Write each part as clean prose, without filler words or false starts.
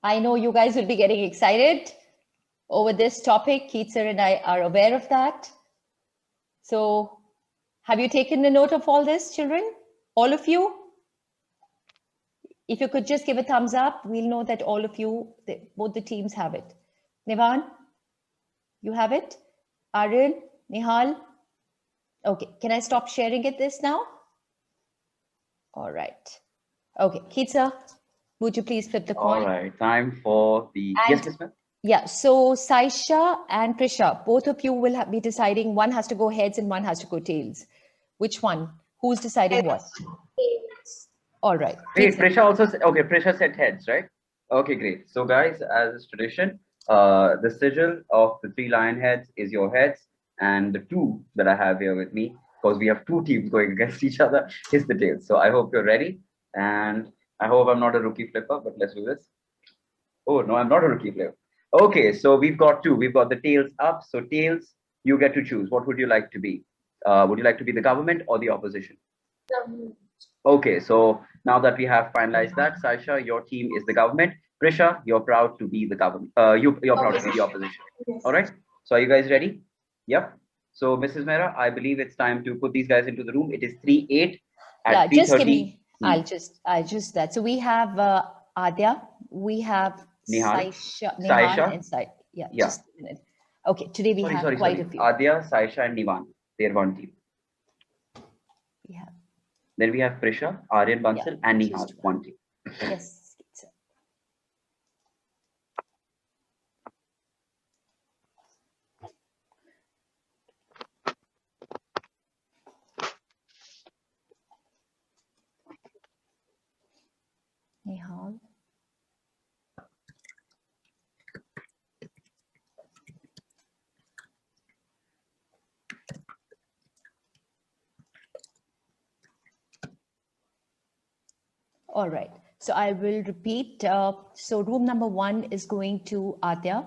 I know you guys will be getting excited over this topic. Keith sir and I are aware of that. So have you taken a note of all this, children? All of you? If you could just give a thumbs up, we'll know that all of you, both the teams have it. Nivan, you have it? Aryan, Nihal? Okay, can I stop sharing it this now? All right. Okay, Keith sir, would you please flip the coin? All right, time for the... Yes, Ms. Smith? Yeah, so Saisha and Prisha, both of you will be deciding, one has to go heads and one has to go tails. Which one? Who's deciding what? All right. Wait, Prisha also said, okay, Prisha said heads, right? Okay, great. So guys, as is tradition, the sigil of the 3 lion heads is your heads, and the 2 that I have here with me, because we have 2 teams going against each other, is the tails. So I hope you're ready, and I hope I'm not a rookie flipper, but let's do this. Oh, no, I'm not a rookie flipper. Okay, so we've got 2. We've got the tails up. So tails, you get to choose. What would you like to be? Would you like to be the government or the opposition? Government. Okay, so now that we have finalized that, Saisha, your team is the government. Prisha, you're proud to be the government. You're proud to be the opposition. Yes. All right. So are you guys ready? Yep. So Mrs. Mehra, I believe it's time to put these guys into the room. It is 3-8 at 3:30. Just give me. I'll just that. So we have Adya, we have Nihal, Nihal and Sai. Yeah, just a minute. Okay, today we have quite a few. Adya, Saisha, and Nivan. They're one team. We have. Then we have Prisha, Aryan Bansal, and Nihal, one team. Yes. Nihal. All right, so I will repeat. So room number 1 is going to Adya,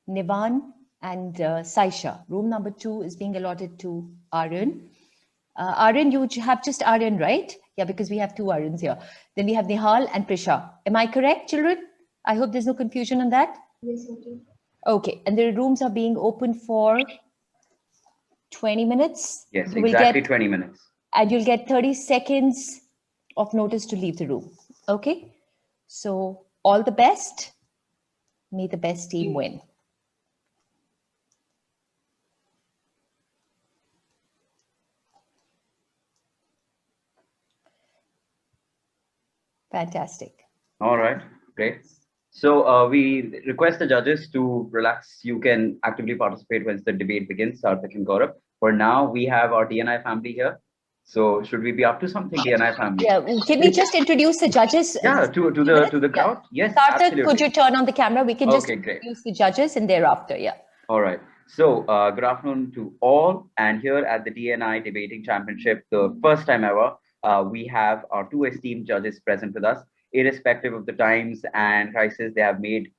Nivan, and Saisha. Room number 2 is being allotted to Aryan. Aryan, you have just Aryan, right? Yeah, because we have 2 Aryans here. Then we have Nihal and Prisha. Am I correct, children? I hope there's no confusion on that. Yes, okay. Okay, and the rooms are being open for 20 minutes. Yes, exactly 20 minutes. And you'll get 30 seconds of notice to leave the room. Okay, so all the best. May the best team win. Fantastic. All right, great. So we request the judges to relax. You can actively participate once the debate begins, Sarthak and Gaurav. For now, we have our DNI family here. So should we be up to something, DNI family? Yeah, can we just introduce the judges? Yeah, to the crowd. Yes, Sarthak, absolutely. could you turn on the camera? We can just introduce the judges and thereafter, yeah. All right. So good afternoon to all. And here at the DNI Debating Championship, the first time ever, we have our 2 esteemed judges present with us. Irrespective of the times and crisis, they have made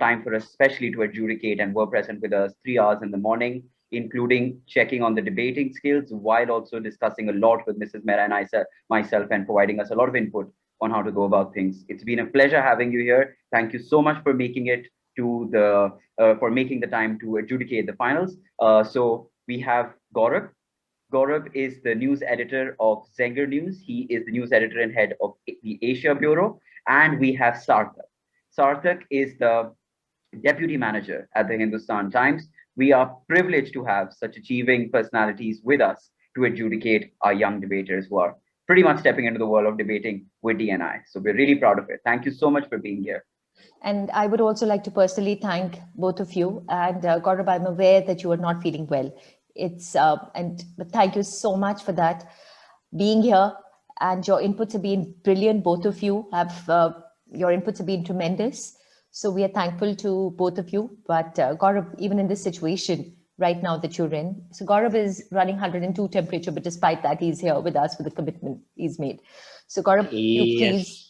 time for us, especially to adjudicate, and were present with us 3 hours in the morning, including checking on the debating skills, while also discussing a lot with Mrs. Mehra and myself, and providing us a lot of input on how to go about things. It's been a pleasure having you here. Thank you so much for making it to the making the time to adjudicate the finals. So we have Gaurav. Gaurav is the news editor of Zenger News. He is the news editor and head of the Asia Bureau. And we have Sarthak. Sarthak is the deputy manager at the Hindustan Times. We are privileged to have such achieving personalities with us to adjudicate our young debaters who are pretty much stepping into the world of debating with DNI. So we're really proud of it. Thank you so much for being here. And I would also like to personally thank both of you. And Gaurav, I'm aware that you are not feeling well. But thank you so much for that, being here, and your inputs have been brilliant. Both of you your inputs have been tremendous. So we are thankful to both of you. But Gaurav, even in this situation right now that you're in, so Gaurav is running 102 temperature, but despite that, he's here with us for the commitment he's made. So Gaurav, you please.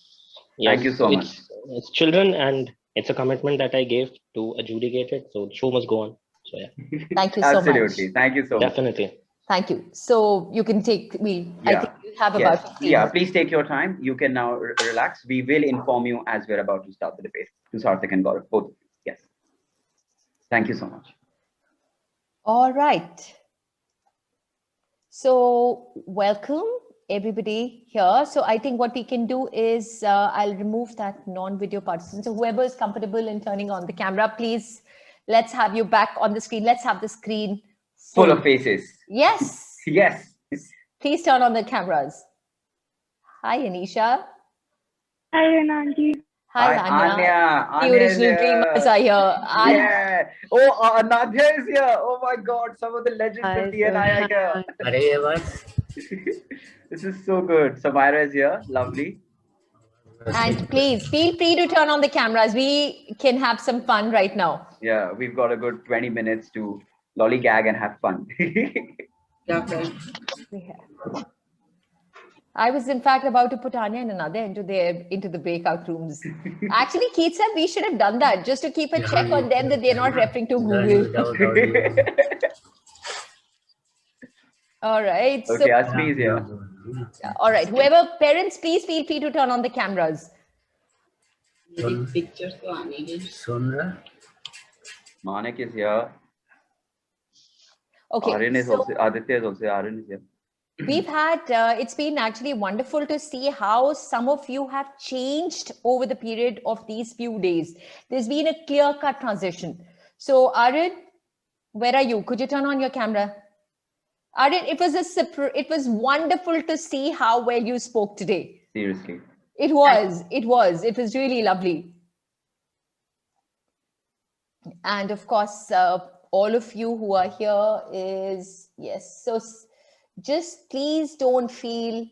Yes, thank you so much. It's children, and it's a commitment that I gave to adjudicate it. So the show must go on. So yeah. Thank you so much. Absolutely. Thank you so much. Definitely. Thank you. So you can take me. Yeah. I think have Yes. about 15 Yeah, minutes. please take your time. You can now relax. We will inform you as we're about to start the debate. To Sarthak and Gaurav, both of you. Yes. Thank you so much. All right. So welcome everybody here. So I think what we can do is I'll remove that non-video participant. So whoever is comfortable in turning on the camera, please, let's have you back on the screen. Let's have the screen Full of faces. Yes. Yes. Please turn on the cameras. Hi, Anisha. Hi, Ananji. Hi, Anya. The original dreamers are here. Yeah. Oh, Anandya is here. Oh my God. Some of the legends of DNI are here. This is so good. Samira is here. Lovely. And please feel free to turn on the cameras. We can have some fun right now. Yeah, we've got a good 20 minutes to lollygag and have fun. I was in fact about to put Anya and another into the breakout rooms. Actually, Keith said we should have done that just to keep a check on them that they're not referring to Google. All right. Okay, Asmi is here. All right. Whoever parents, please feel free to turn on the cameras. Sonra. Manik is here. Okay. Aryan is so also. Aditya is also. Aryan is here. we've had, it's been actually wonderful to see how some of you have changed over the period of these few days. There's been a clear-cut transition. So Aryan, where are you? Could you turn on your camera? Aryan, it was wonderful to see how well you spoke today. Seriously. It was really lovely. And of course, all of you who are here is, yes. So just please don't feel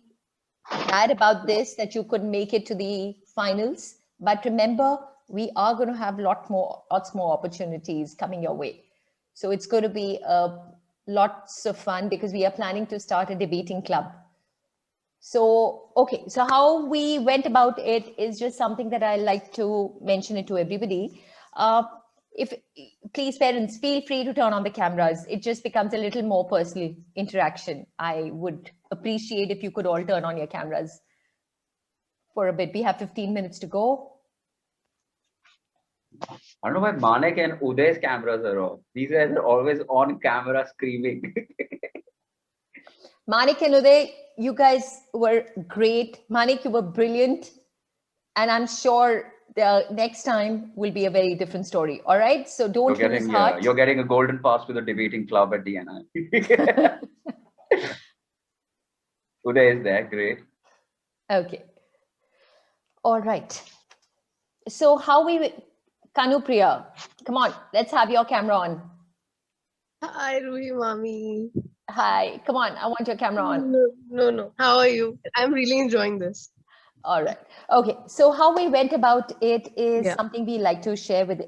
bad about this, that you couldn't make it to the finals. But remember, we are going to have lots more opportunities coming your way. So it's going to be lots of fun because we are planning to start a debating club. So, okay, so how we went about it is just something that I like to mention it to everybody. Please, parents, feel free to turn on the cameras. It just becomes a little more personal interaction. I would appreciate if you could all turn on your cameras for a bit. We have 15 minutes to go. I don't know why Manik and Uday's cameras are off. These guys are always on camera screaming. Manik and Uday, you guys were great. Manik, you were brilliant. And I'm sure the next time will be a very different story. All right. So don't lose heart. You're getting a golden pass to the debating club at DNI. Uday is there. Great. Okay. All right. So Kanupriya, come on, let's have your camera on. Hi, Ruhi Mami. Hi, come on, I want your camera on. No. How are you? I'm really enjoying this. All right. Okay. So how we went about it is something we like to share with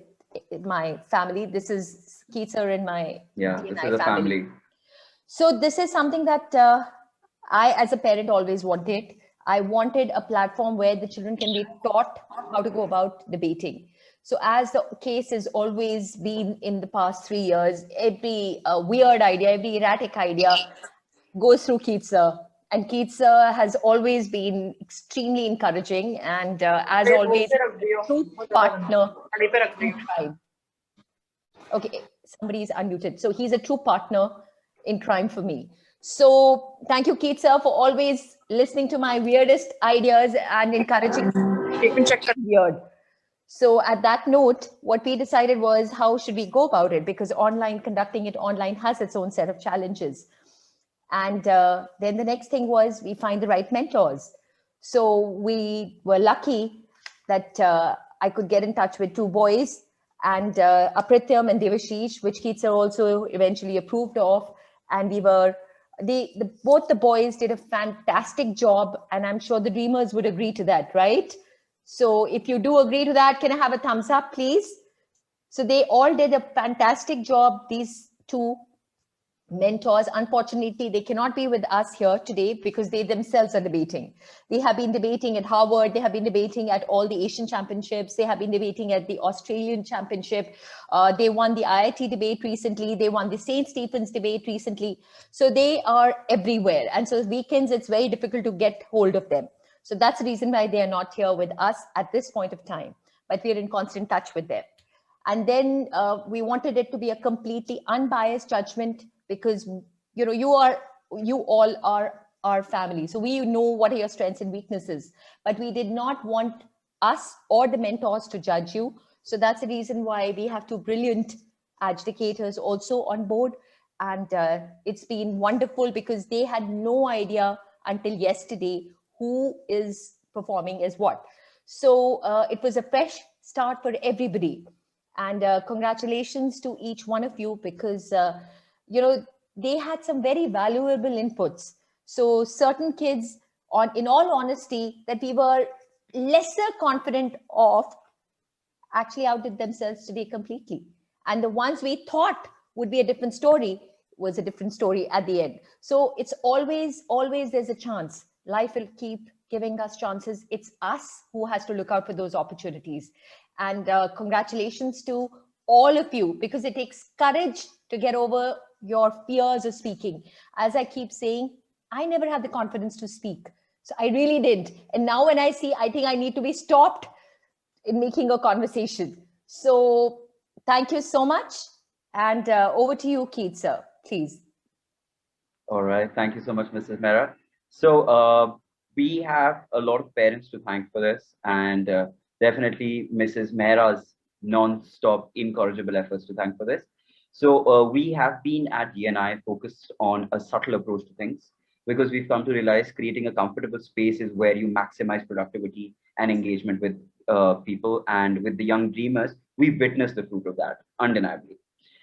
my family. This is Keith sir and my this is a family. So this is something that I, as a parent, always wanted. I wanted a platform where the children can be taught how to go about debating. So as the case has always been in the past 3 years, every weird idea, every erratic idea goes through Keith sir. And Keith sir has always been extremely encouraging and as always, true partner. Okay, somebody is unmuted. So he's a true partner in crime for me. So thank you, Keith sir, for always listening to my weirdest ideas and encouraging weird. So at that note, what we decided was how should we go about it? Because conducting it online has its own set of challenges. And then the next thing was we find the right mentors. So we were lucky that I could get in touch with 2 boys and Aprityam and Devashish, which Keith sir also eventually approved of. And we were, both the boys did a fantastic job. And I'm sure the dreamers would agree to that, right? So if you do agree to that, can I have a thumbs up, please? So they all did a fantastic job, these 2 mentors. Unfortunately, they cannot be with us here today because they themselves are debating. They have been debating at Harvard. They have been debating at all the Asian championships. They have been debating at the Australian championship. They won the IIT debate recently. They won the St. Stephen's debate recently. So they are everywhere. And so weekends, it's very difficult to get hold of them. So that's the reason why they are not here with us at this point of time. But we are in constant touch with them. And then we wanted it to be a completely unbiased judgment because you all are our family. So we know what are your strengths and weaknesses, but we did not want us or the mentors to judge you. So that's the reason why we have two brilliant adjudicators also on board. And it's been wonderful because they had no idea until yesterday who is performing as what. So it was a fresh start for everybody. And congratulations to each one of you because, they had some very valuable inputs. So certain kids, in all honesty, that we were lesser confident of actually outdid themselves today completely. And the ones we thought would be a different story was a different story at the end. So it's always there's a chance. Life will keep giving us chances. It's us who has to look out for those opportunities. And congratulations to all of you, because it takes courage to get over your fears of speaking. As I keep saying, I never had the confidence to speak. So I really didn't. And now when I see, I think I need to be stopped in making a conversation. So thank you so much. And over to you, Keith, sir, please. All right. Thank you so much, Mrs. Mehra. So we have a lot of parents to thank for this, and definitely Mrs. Mehra's non-stop incorrigible efforts to thank for this. So we have been at DNI focused on a subtle approach to things, because we've come to realize creating a comfortable space is where you maximize productivity and engagement with people. And with the young dreamers, we've witnessed the fruit of that, undeniably.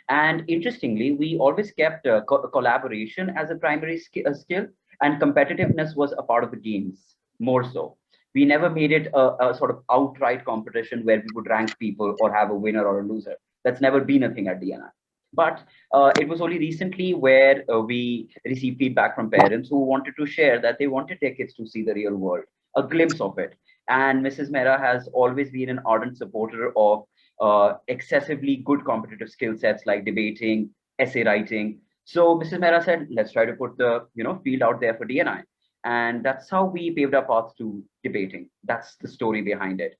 And interestingly, we always kept collaboration as a primary skill, and competitiveness was a part of the games, more so. We never made it a sort of outright competition where we would rank people or have a winner or a loser. That's never been a thing at DNI. But it was only recently where we received feedback from parents who wanted to share that they wanted their kids to see the real world, a glimpse of it. And Mrs. Mehra has always been an ardent supporter of excessively good competitive skill sets like debating, essay writing. So Mrs. Mehra said, let's try to put the field out there for DNI. And that's how we paved our path to debating. That's the story behind it.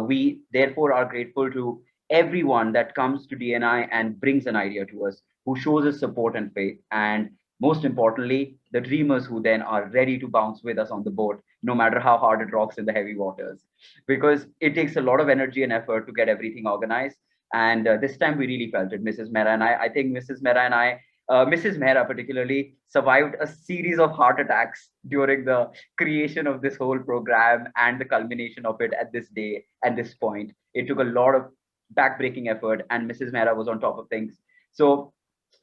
We therefore are grateful to everyone that comes to DNI and brings an idea to us, who shows us support and faith. And most importantly, the dreamers who then are ready to bounce with us on the boat, no matter how hard it rocks in the heavy waters, because it takes a lot of energy and effort to get everything organized. And this time we really felt it, Mrs. Mehra and I think Mrs. Mehra and I, Mrs. Mehra particularly, survived a series of heart attacks during the creation of this whole program and the culmination of it at this day and this point. It took a lot of backbreaking effort, and Mrs. Mehra was on top of things. So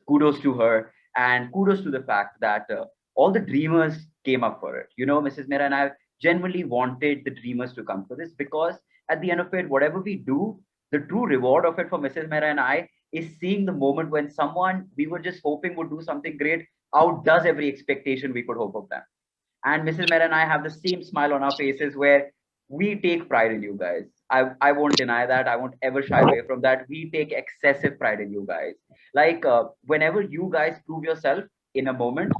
kudos to her, and kudos to the fact that all the dreamers came up for it. Mrs. Mehra and I genuinely wanted the dreamers to come for this, because at the end of it, whatever we do, the true reward of it for Mrs. Mehra and I is seeing the moment when someone we were just hoping would do something great outdoes every expectation we could hope of them. And Mrs. Mehra and I have the same smile on our faces, where we take pride in you guys. I won't deny that. I won't ever shy away from that. We take excessive pride in you guys. Like whenever you guys prove yourself in a moment,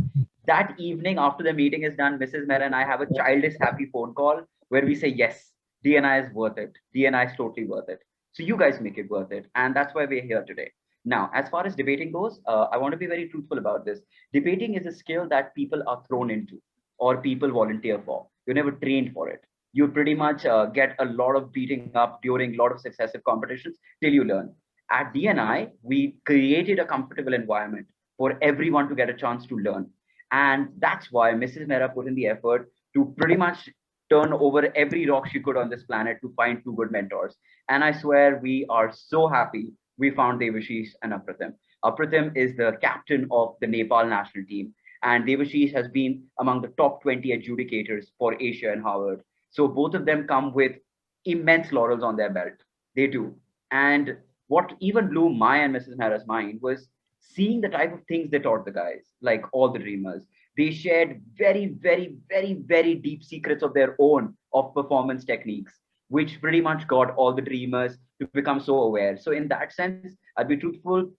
that evening after the meeting is done, Mrs. Mehra and I have a childish happy phone call where we say, yes, DNI is worth it. DNI is totally worth it. So you guys make it worth it. And that's why we're here today. Now, as far as debating goes, I want to be very truthful about this. Debating is a skill that people are thrown into or people volunteer for. You're never trained for it. You pretty much get a lot of beating up during a lot of successive competitions till you learn. At DNI, we created a comfortable environment for everyone to get a chance to learn. And that's why Mrs. Mehra put in the effort to pretty much turn over every rock she could on this planet to find two good mentors. And I swear we are so happy we found Devashish and Apratim. Apratim is the captain of the Nepal national team, and Devashish has been among the top 20 adjudicators for Asia and Harvard. So both of them come with immense laurels on their belt. They do. And what even blew my and Mrs. Mehra's mind was seeing the type of things they taught the guys, like all the dreamers, they shared very, very, very, very deep secrets of their own of performance techniques, which pretty much got all the dreamers to become so aware. So in that sense, I'll be truthful,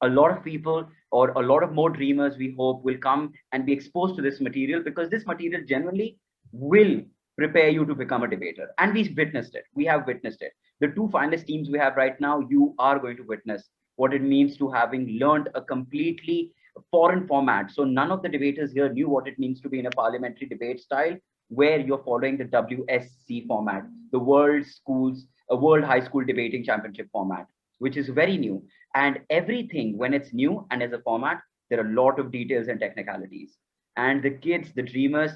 a lot of people or a lot of more dreamers, we hope, will come and be exposed to this material, because this material genuinely will prepare you to become a debater. And we witnessed it. We have witnessed it. The two finalist teams we have right now, you are going to witness what it means to having learned a completely foreign format. So none of the debaters here knew what it means to be in a parliamentary debate style where you're following the WSC format, the World High School Debating Championship format, which is very new. And everything, when it's new and as a format, there are a lot of details and technicalities. And the kids, the dreamers,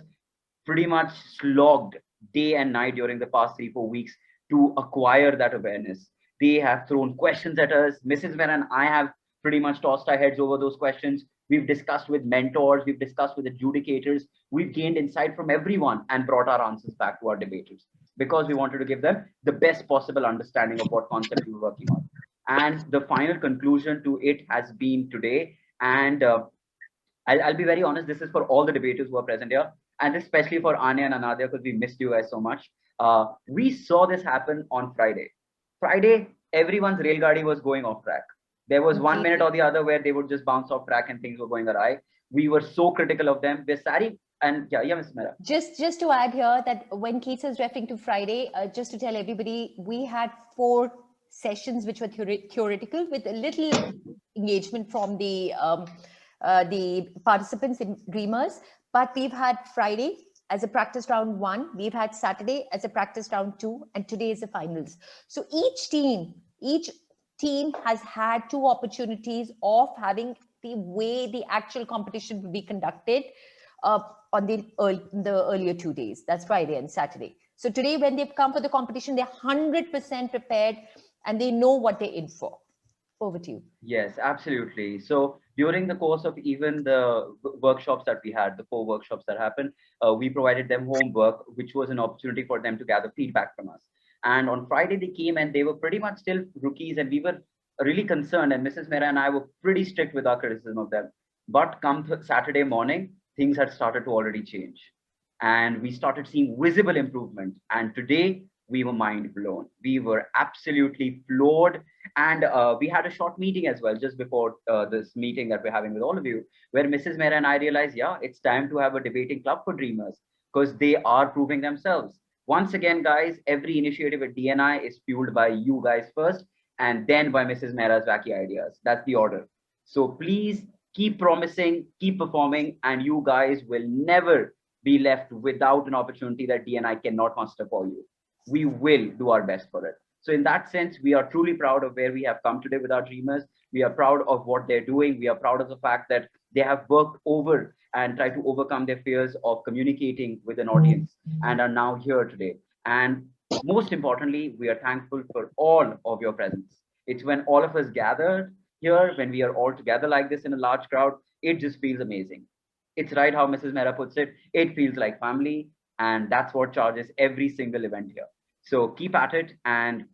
pretty much slogged day and night during the past 3-4 weeks to acquire that awareness. They have thrown questions at us. Mrs. Vera and I have pretty much tossed our heads over those questions. We've discussed with mentors, we've discussed with adjudicators, we've gained insight from everyone and brought our answers back to our debaters, because we wanted to give them the best possible understanding of what concept we were working on. And the final conclusion to it has been today. And I'll be very honest, this is for all the debaters who are present here, and especially for Anya and Anadia, because we missed you guys so much. We saw this happen on Friday. Friday, everyone's railgadi was going off track. There was 1 minute or the other where they would just bounce off track and things were going awry. We were so critical of them. We're sorry. And yeah, Ms. Mera. Just to add here that when Keith is referring to Friday, just to tell everybody, we had 4 sessions which were theoretical with a little engagement from the participants in Dreamers. But we've had Friday as a practice round 1, we've had Saturday as a practice round 2, and today is the finals. So each team has had 2 opportunities of having the way the actual competition will be conducted on the earlier 2 days. That's Friday and Saturday. So today, when they've come for the competition, they're 100% prepared and they know what they're in for. Over to you. Yes, absolutely. So during the course of even the workshops that we had, the 4 workshops that happened, we provided them homework, which was an opportunity for them to gather feedback from us. And on Friday, they came and they were pretty much still rookies, and we were really concerned. And Mrs. Mera and I were pretty strict with our criticism of them. But come Saturday morning, things had started to already change. And we started seeing visible improvement. And today, we were mind blown. We were absolutely floored. And we had a short meeting as well, just before this meeting that we're having with all of you, where Mrs. Mera and I realized, yeah, it's time to have a debating club for Dreamers, because they are proving themselves. Once again, guys, every initiative at DNI is fueled by you guys first, and then by Mrs. Mera's wacky ideas. That's the order. So please keep promising, keep performing, and you guys will never be left without an opportunity that DNI cannot muster for you. We will do our best for it. So in that sense, we are truly proud of where we have come today with our Dreamers. We are proud of what they're doing. We are proud of the fact that they have worked over and tried to overcome their fears of communicating with an audience and are now here today. And most importantly, we are thankful for all of your presence. It's when all of us gathered here, when we are all together like this in a large crowd, it just feels amazing. It's right how Mrs. Mera puts it. It feels like family, and that's what charges every single event here. So keep at it, and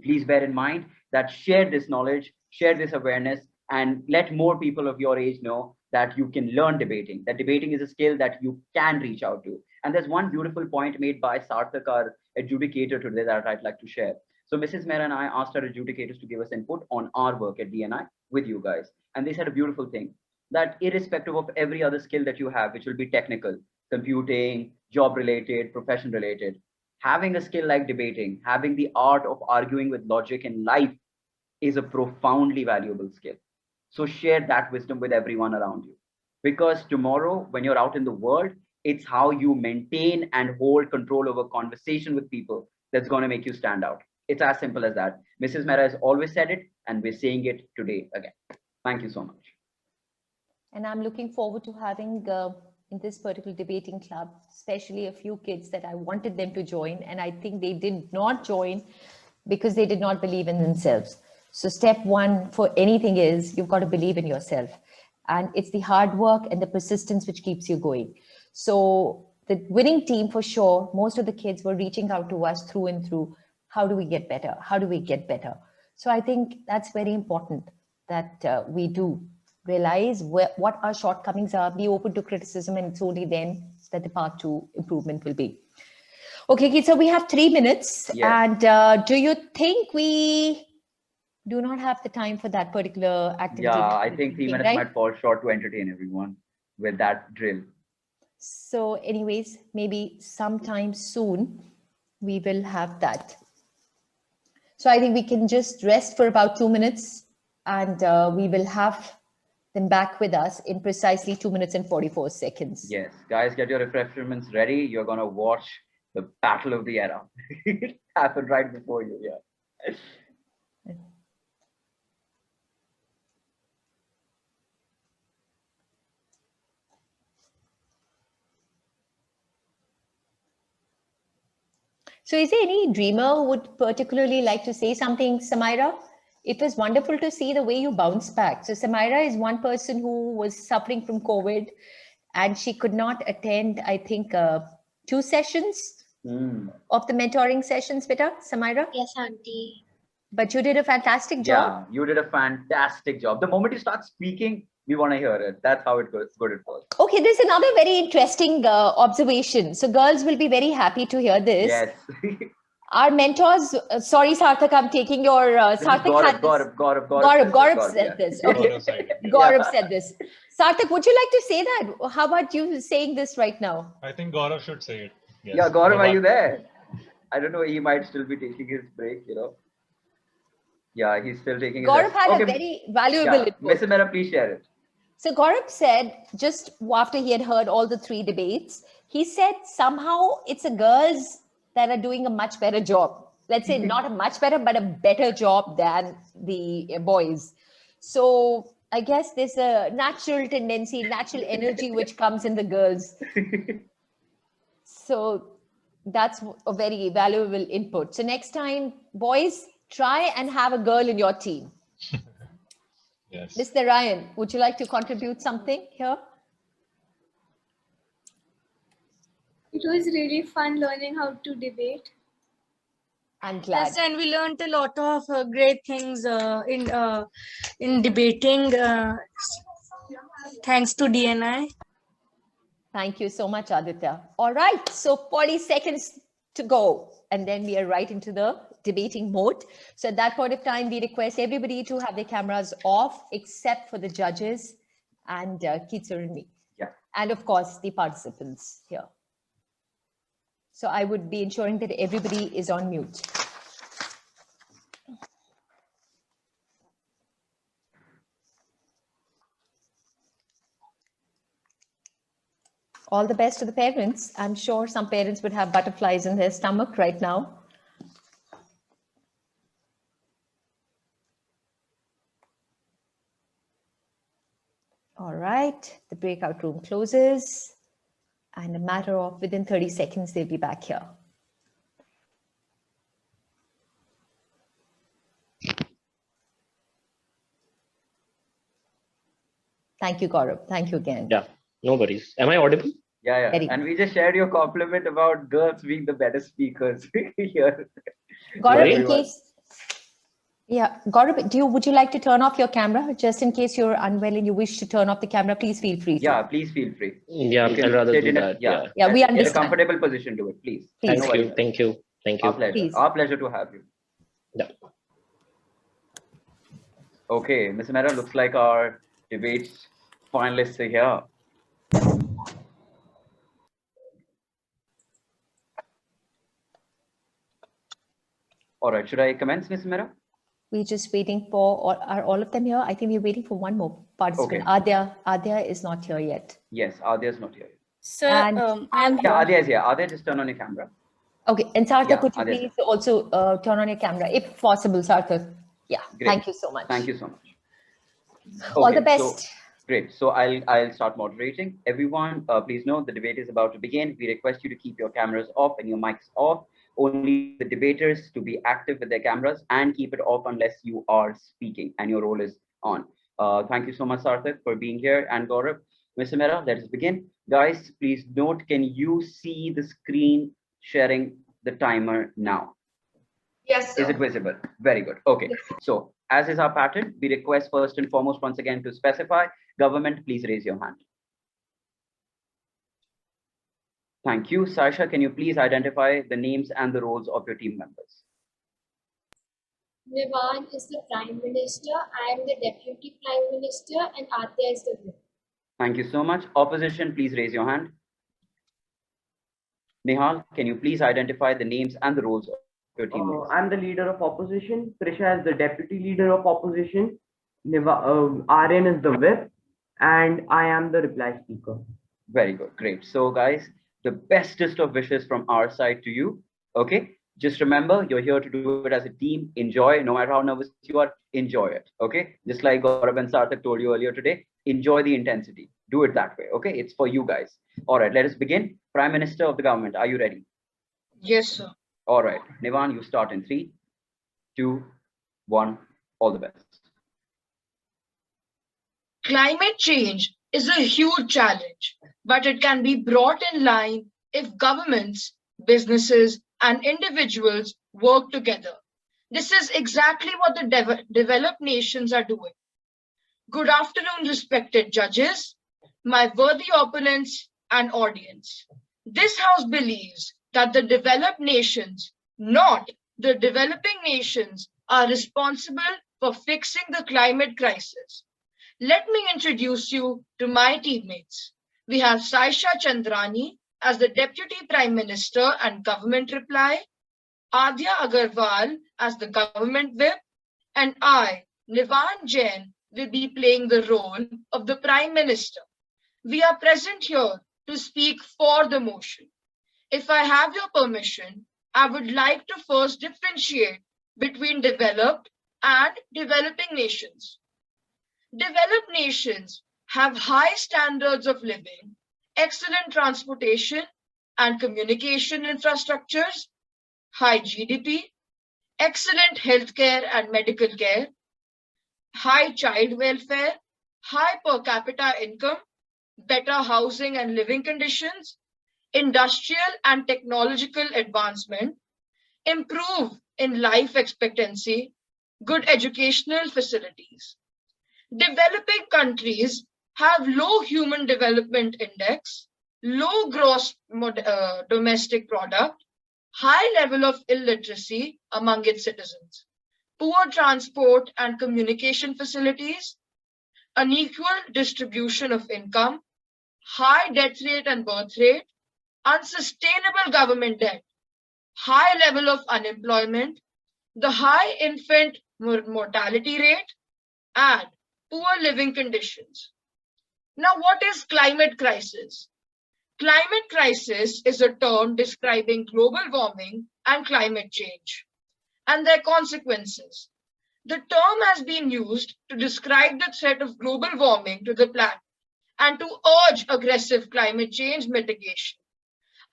please bear in mind that share this knowledge, share this awareness, and let more people of your age know that you can learn debating, that debating is a skill that you can reach out to. And there's one beautiful point made by Sarthak, our adjudicator today, that I'd like to share. So Mrs. Mera and I asked our adjudicators to give us input on our work at DNI with you guys. And they said a beautiful thing, that irrespective of every other skill that you have, which will be technical, computing, job related, profession related, having a skill like debating, having the art of arguing with logic in life is a profoundly valuable skill. So share that wisdom with everyone around you, because tomorrow when you're out in the world, it's how you maintain and hold control over conversation with people that's going to make you stand out. It's as simple as that. Mrs. Mera has always said it, and we're saying it today again. Thank you so much. And I'm looking forward to having in this particular debating club, especially a few kids that I wanted them to join, and I think they did not join because they did not believe in themselves. So step 1 for anything is you've got to believe in yourself, and it's the hard work and the persistence which keeps you going. So the winning team, for sure, most of the kids were reaching out to us through and through. How do we get better? How do we get better? So I think that's very important. that we do realize what our shortcomings are, be open to criticism, and it's only then that the path to improvement will be. Okay, Keith, so we have 3 minutes. Yes. And do you think we do not have the time for that particular activity? Yeah, I think 3 minutes right? might fall short to entertain everyone with that drill. So anyways, maybe sometime soon we will have that. So I think we can just rest for about 2 minutes, and we will have them back with us in precisely 2 minutes and 44 seconds. Yes, guys, get your refreshments ready. You're going to watch the battle of the era. It happened right before you. Yeah. So is there any dreamer who would particularly like to say something, Samaira? It was wonderful to see the way you bounced back. So Samaira is one person who was suffering from COVID, and she could not attend, I think, 2 sessions of the mentoring sessions, beta, Samaira? Yes, auntie. But you did a fantastic job. Yeah, you did a fantastic job. The moment you start speaking, we want to hear it. That's how good it was. Okay, there's another very interesting observation. So girls will be very happy to hear this. Yes. Our mentors, sorry, Sarthak, I'm taking your Sarthak. Gaurav said this. Okay. Gaurav said this. Sarthak, would you like to say that? How about you saying this right now? I think Gaurav should say it. Yes. Yeah, Gaurav, are you there? I don't know. He might still be taking his break, you know. Yeah, he's still taking his break. Gaurav had a very valuable input. Ms. Mera, please share it. So Gaurav said, just after he had heard all the 3 debates, he said somehow it's the girls that are doing a much better job. Let's say not a much better, but a better job than the boys. So I guess there's a natural tendency, natural energy which comes in the girls. So that's a very valuable input. So next time, boys, try and have a girl in your team. Yes. Mr. Ryan, would you like to contribute something here? It was really fun learning how to debate. I'm glad. Yes, and we learned a lot of great things in debating. Thanks to DNI. Thank you so much, Aditya. All right, so 40 seconds to go, and then we are right into the debating mode. So at that point of time, we request everybody to have their cameras off, except for the judges and Kitsur and me. Yeah. And of course, the participants here. So I would be ensuring that everybody is on mute. All the best to the parents. I'm sure some parents would have butterflies in their stomach right now. All right, the breakout room closes, and a matter of within 30 seconds, they'll be back here. Thank you, Gaurav. Thank you again. Yeah, no worries. Am I audible? Yeah. And we just shared your compliment about girls being the better speakers here. Gaurav, in case, Gaurav, would you like to turn off your camera just in case you're unwell and you wish to turn off the camera? Please feel free. Yeah, please feel free. Yeah, I'd rather do that. Yeah, we understand. Get a comfortable position to it, please. Thank you. Our pleasure. Please. Our pleasure to have you. Yeah. Okay, Ms. Mera, looks like our debate finalists are here. All right, should I commence, Ms. Mera? We're just waiting for, are all of them here? I think we're waiting for one more participant. Okay. Adya is not here yet. Yes, Adya's not here. Sir, And- I'm Yeah, Adya is here. Adya, just turn on your camera. Okay, and Sarthak, Yeah, could you Adya. please also turn on your camera, if possible, Sarthak? Yeah, Great. thank you so much. Thank you so much. All Okay, the best. So, great. So I'll start moderating. Everyone, please know the debate is about to begin. We request you to keep your cameras off and your mics off. Only the debaters to be active with their cameras, and keep it off unless you are speaking and your role is on. Thank you so much, Sarthak, for being here, and Gaurav. Ms. Mera, let us begin. Guys, please note, can you see the screen sharing the timer now? Yes, sir. Is it visible? Very good. Okay. So As is our pattern, we request first and foremost once again to specify. Government, please raise your hand. Thank you. Saisha, can you please identify the names and the roles of your team members? Vivan is the Prime Minister, I am the Deputy Prime Minister, and Atya is the whip. Thank you so much. Opposition, please raise your hand. Nihal, can you please identify the names and the roles of your teammates? I'm the leader of opposition. Prisha is the deputy leader of opposition. Aryan is the whip, and I am the reply speaker. Very good. Great. So guys, the bestest of wishes from our side to you. Okay. Just remember, you're here to do it as a team. Enjoy, no matter how nervous you are, enjoy it. Okay. Just like Gaurav and Sarthak told you earlier today, enjoy the intensity. Do it that way. Okay. It's for you guys. All right. Let us begin. Prime Minister of the government, are you ready? Yes, sir. All right. Nivan, you start in 3, 2, 1. All the best. Climate change is a huge challenge, but it can be brought in line if governments, businesses, and individuals work together. This is exactly what the developed nations are doing. Good afternoon, respected judges, my worthy opponents, and audience. This House believes that the developed nations, not the developing nations, are responsible for fixing the climate crisis. Let me introduce you to my teammates. We have Saisha Chandrani as the Deputy Prime Minister and Government Reply, Adya Agarwal as the Government Whip, and I, Nivan Jain, will be playing the role of the Prime Minister. We are present here to speak for the motion. If I have your permission, I would like to first differentiate between developed and developing nations. Developed nations have high standards of living, excellent transportation and communication infrastructures, high GDP, excellent healthcare and medical care, high child welfare, high per capita income, better housing and living conditions, industrial and technological advancement, improve in life expectancy, good educational facilities. Developing countries have low human development index, low gross domestic product, high level of illiteracy among its citizens, poor transport and communication facilities, unequal distribution of income, high death rate and birth rate, unsustainable government debt, high level of unemployment, the high infant mortality rate, and poor living conditions. Now, what is climate crisis? Climate crisis is a term describing global warming and climate change and their consequences. The term has been used to describe the threat of global warming to the planet and to urge aggressive climate change mitigation.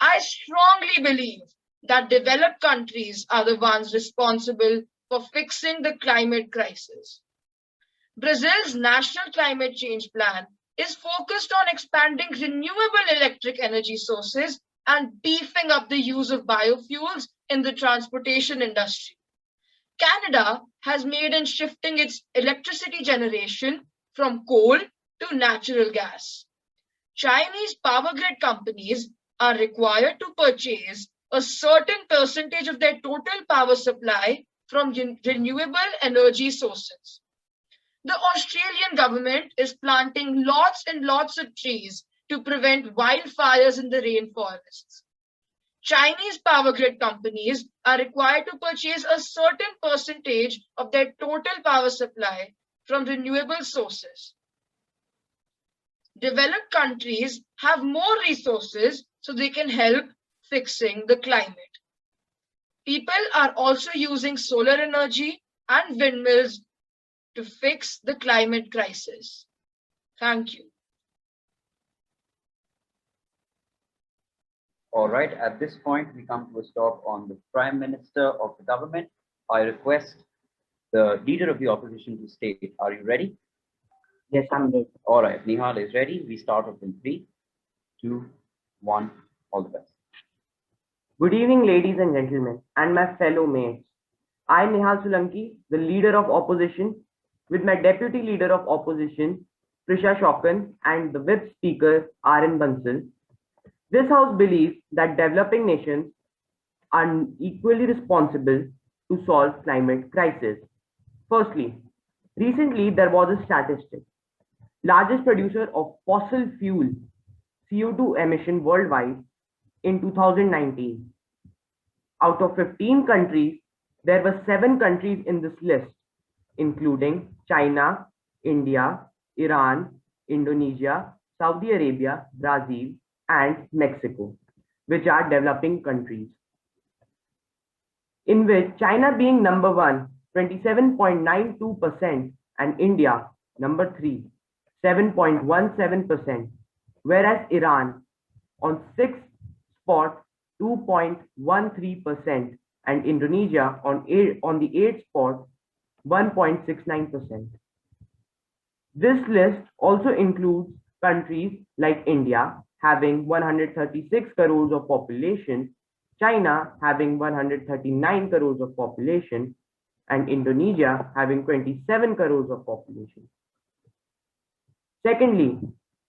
I strongly believe that developed countries are the ones responsible for fixing the climate crisis. Brazil's National Climate Change Plan is focused on expanding renewable electric energy sources and beefing up the use of biofuels in the transportation industry. Canada has made in shifting its electricity generation from coal to natural gas. Chinese power grid companies are required to purchase a certain percentage of their total power supply from renewable energy sources. The Australian government is planting lots and lots of trees to prevent wildfires in the rainforests. Chinese power grid companies are required to purchase a certain percentage of their total power supply from renewable sources. Developed countries have more resources so they can help fixing the climate. People are also using solar energy and windmills to fix the climate crisis. Thank you. All right, at this point, we come to a stop on the Prime Minister of the government. I request the leader of the opposition to state, are you ready? Yes, I'm ready. All right, Nihal is ready. We start off in 3, 2, 1, all the best. Good evening, ladies and gentlemen, and my fellow mates. I, Nihal Solanki, the leader of opposition, with my deputy leader of opposition, Prisha Shokan, and the whip speaker, R.N. Bansal. This house believes that developing nations are equally responsible to solve climate crisis. Firstly, recently there was a statistic. Largest producer of fossil fuel CO2 emission worldwide in 2019. Out of 15 countries, there were 7 countries in this list, including China, India, Iran, Indonesia, Saudi Arabia, Brazil, and Mexico, which are developing countries. In which China being number 1, 27.92%, and India number 3, 7.17%, whereas Iran on 6th spot 2.13%, and Indonesia on the 8th spot 1.69%. This list also includes countries like India having 136 crores of population, China having 139 crores of population, and Indonesia having 27 crores of population. Secondly,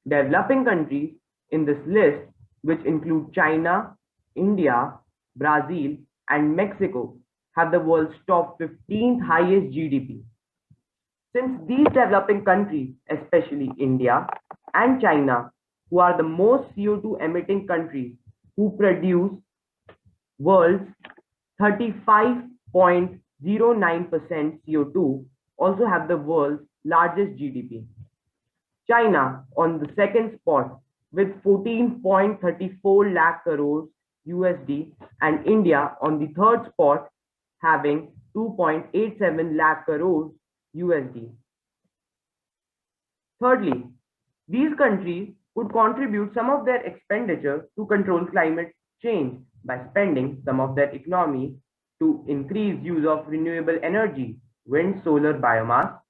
developing countries in this list, which include China, India, Brazil, and Mexico, have the world's top 15th highest GDP. Since these developing countries, especially India and China, who are the most CO2 emitting countries, who produce world's 35.09% CO2, also have the world's largest GDP. China on the 2nd spot with 14.34 lakh crores USD, and India on the 3rd spot having 2.87 lakh crores USD. Thirdly, these countries could contribute some of their expenditure to control climate change by spending some of their economy to increase use of renewable energy, wind, solar, biomass,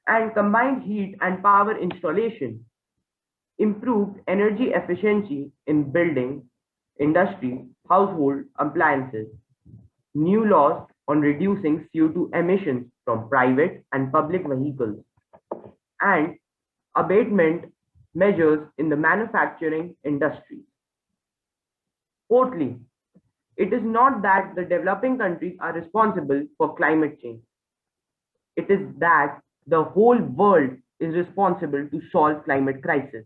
and combined heat and power installation, improved energy efficiency in building, industry, household appliances, new laws on reducing CO2 emissions from private and public vehicles, and abatement measures in the manufacturing industry. Fourthly, it is not that the developing countries are responsible for climate change. It is that the whole world is responsible to solve climate crisis.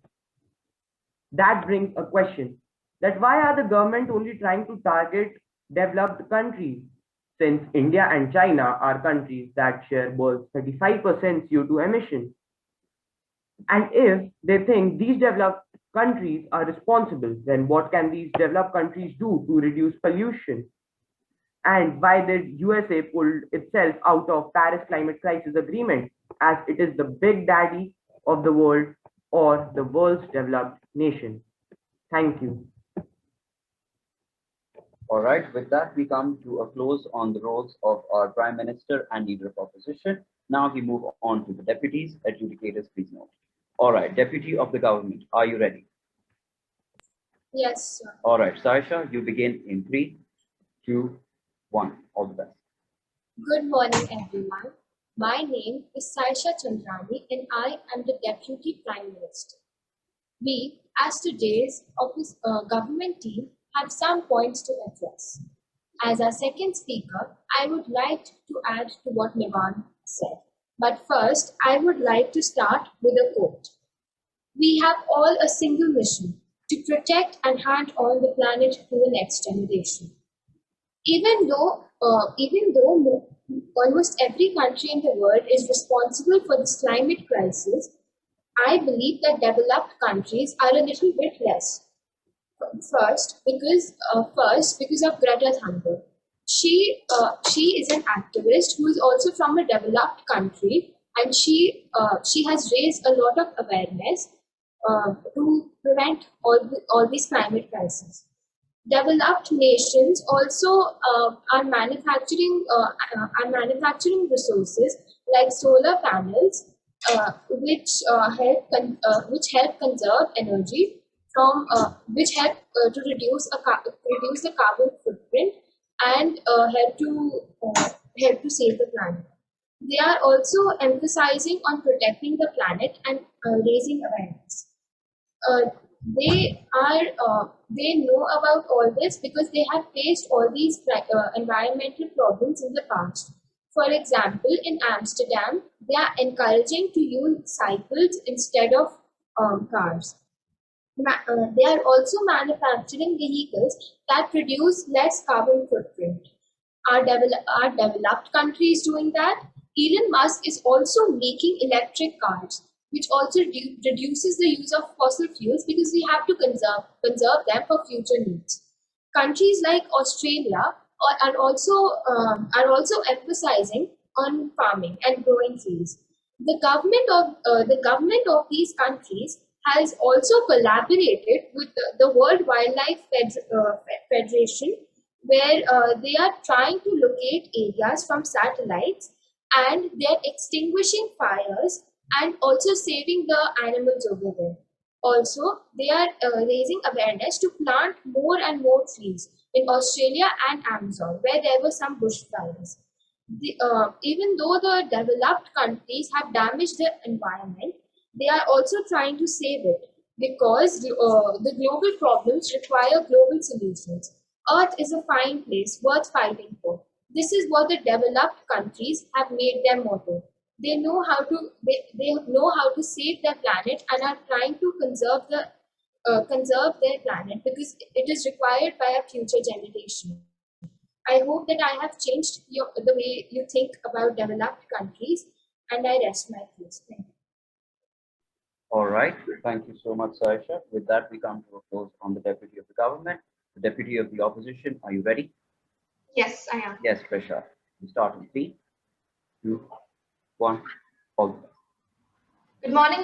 That brings a question that why are the government only trying to target developed countries, since India and China are countries that share both 35% CO2 emissions? And if they think these developed countries are responsible, then what can these developed countries do to reduce pollution? And why did USA pulled itself out of Paris Climate Crisis Agreement, as it is the big daddy of the world or the world's developed nation? Thank you. All right, with that, we come to a close on the roles of our Prime Minister and Leader of Opposition. Now we move on to the deputies. Adjudicators, please note. All right, Deputy of the Government, are you ready? Yes, sir. All right, Saisha, you begin in 3, 2, 1. All the best. Good morning, everyone. My name is Saisha Chandrani, and I am the Deputy Prime Minister. We, as today's government team, have some points to address. As our second speaker, I would like to add to what Nivan said. But first, I would like to start with a quote. We have all a single mission: to protect and hand on the planet to the next generation. Even though almost every country in the world is responsible for this climate crisis, I believe that developed countries are a little bit less. First, because of Greta Thunberg. She is an activist who is also from a developed country, and she has raised a lot of awareness to prevent all these climate crises. Developed nations also are manufacturing resources like solar panels, which help conserve energy which help to reduce the carbon footprint and help help to save the planet. They are also emphasizing on protecting the planet and raising awareness. Uh, they know about all this because they have faced all these environmental problems in the past. For example, in Amsterdam, they are encouraging to use cycles instead of cars. They are also manufacturing vehicles that produce less carbon footprint. Are developed countries doing that? Elon Musk is also making electric cars, which also reduces the use of fossil fuels because we have to conserve them for future needs. Countries like Australia are also emphasizing on farming and growing trees. The government of these countries has also collaborated with the World Wildlife Federation, where they are trying to locate areas from satellites, and they're extinguishing fires and also saving the animals over there. Also, they are raising awareness to plant more and more trees in Australia and Amazon, where there were some bushfires. Even though the developed countries have damaged the environment, they are also trying to save it because the global problems require global solutions. Earth is a fine place worth fighting for. This is what the developed countries have made their motto. They know how to save their planet and are trying to conserve their planet because it is required by our future generation. I hope that I have changed the way you think about developed countries, and I rest my case. Thank you. All right. Thank you so much, Saisha. With that, we come to a close on the Deputy of the Government, the Deputy of the Opposition. Are you ready? Yes, I am. Yes, Prashant. We start in 3, 2, 1. All the best. Good morning,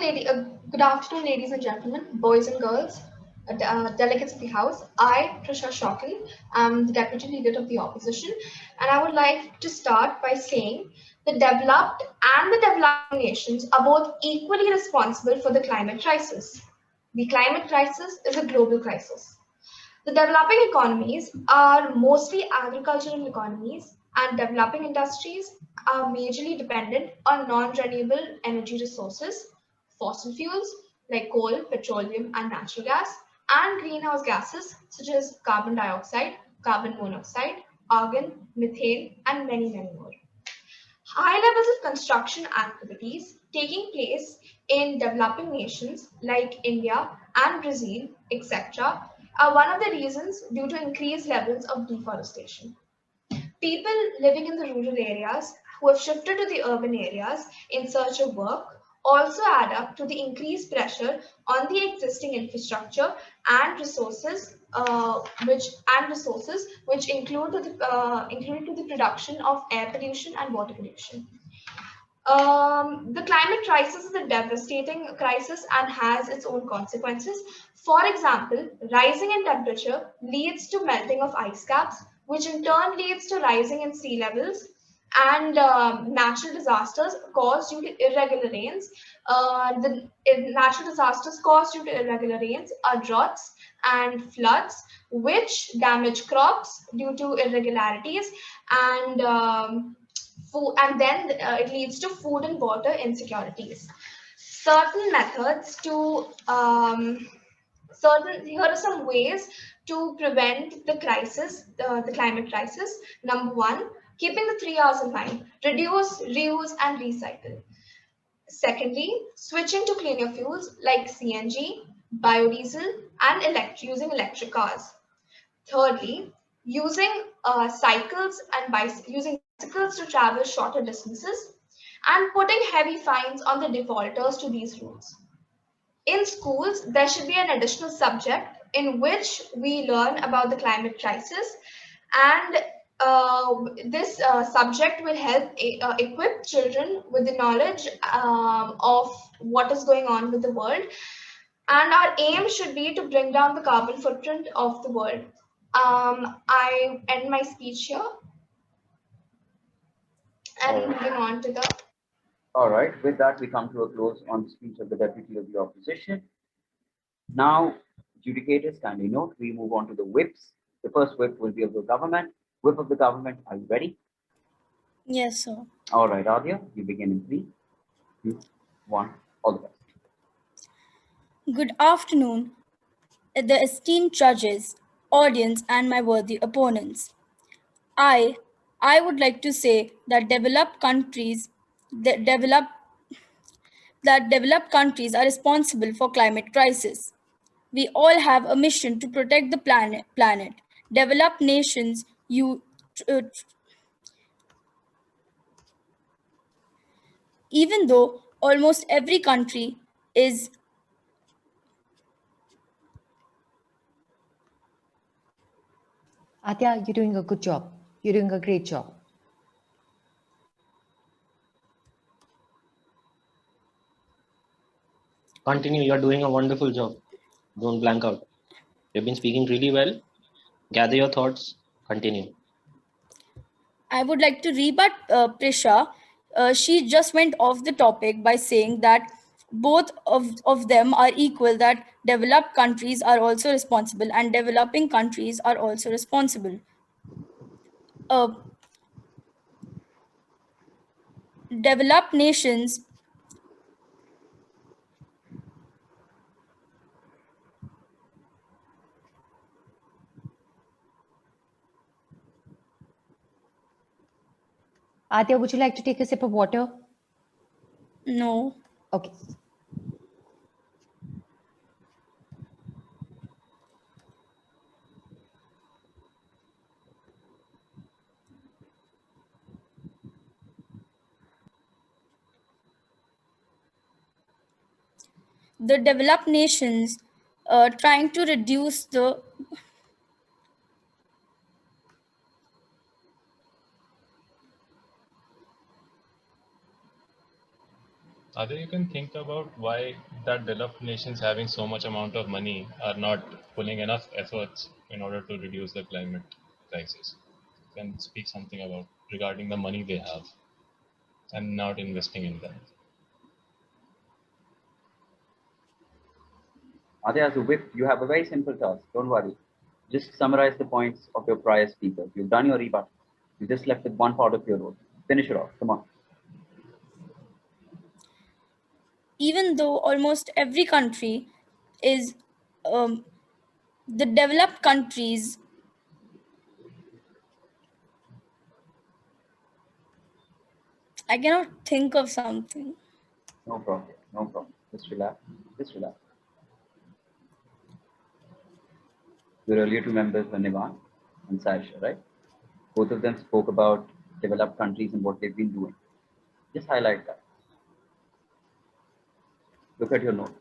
good afternoon, ladies and gentlemen, boys and girls, delegates of the House. I, Trisha Shockley, am the Deputy Leader of the Opposition, and I would like to start by saying the developed and the developing nations are both equally responsible for the climate crisis. The climate crisis is a global crisis. The developing economies are mostly agricultural economies, and developing industries are majorly dependent on non-renewable energy resources, fossil fuels like coal, petroleum, and natural gas, and greenhouse gases such as carbon dioxide, carbon monoxide, argon, methane, and many, many more. High levels of construction activities taking place in developing nations like India and Brazil, etc., are one of the reasons due to increased levels of deforestation. People living in the rural areas who have shifted to the urban areas in search of work also add up to the increased pressure on the existing infrastructure and resources, which include the production of air pollution and water pollution. The climate crisis is a devastating crisis and has its own consequences. For example, rising in temperature leads to melting of ice caps, which in turn leads to rising in sea levels, and natural disasters caused due to irregular rains. Natural disasters caused due to irregular rains are droughts and floods, which damage crops due to irregularities, and then it leads to food and water insecurities. Certain methods to here are some ways to prevent the crisis, the climate crisis. Number 1, keeping the 3 R's in mind: reduce, reuse, and recycle. Secondly, switching to cleaner fuels like CNG, biodiesel, and using electric cars. Thirdly, using bicycles to travel shorter distances, and putting heavy fines on the defaulters to these rules. In schools, there should be an additional subject in which we learn about the climate crisis, and this subject will help equip children with the knowledge of what is going on with the world. And our aim should be to bring down the carbon footprint of the world. I end my speech here. And moving on to the... All right. With that, we come to a close on the speech of the Deputy of the Opposition. Now, adjudicators, kindly note, we move on to the whips. The first whip will be of the government. Whip of the government, are you ready? Yes, sir. All right, Adya, you begin in 3, 2, 1. All the best. Good afternoon, the esteemed judges, audience, and my worthy opponents. I would like to say that developed countries are responsible for climate crisis. We all have a mission to protect the planet. Developed nations even though almost every country is Adya, you're doing a good job. You're doing a great job. Continue. You're doing a wonderful job. Don't blank out. You've been speaking really well. Gather your thoughts. Continue. I would like to rebut Prisha. She just went off the topic by saying that both of them are equal, that developed countries are also responsible and developing countries are also responsible. Developed nations Adya, would you like to take a sip of water? No. Okay. The developed nations trying to reduce the Other you can think about why that developed nations having so much amount of money are not pulling enough efforts in order to reduce the climate crisis. You can speak something about regarding the money they have and not investing in them. Adya, as a whip, you have a very simple task. Don't worry. Just summarize the points of your prior speakers. You've done your rebuttal. You just left with one part of your role. Finish it off. Come on. even though almost every country is the developed countries I cannot think of something. No problem. No problem. Just relax. Just relax. Your earlier two members were Nivan and Saisha, right? Both of them spoke about developed countries and what they've been doing. Just highlight that. Look at your notes.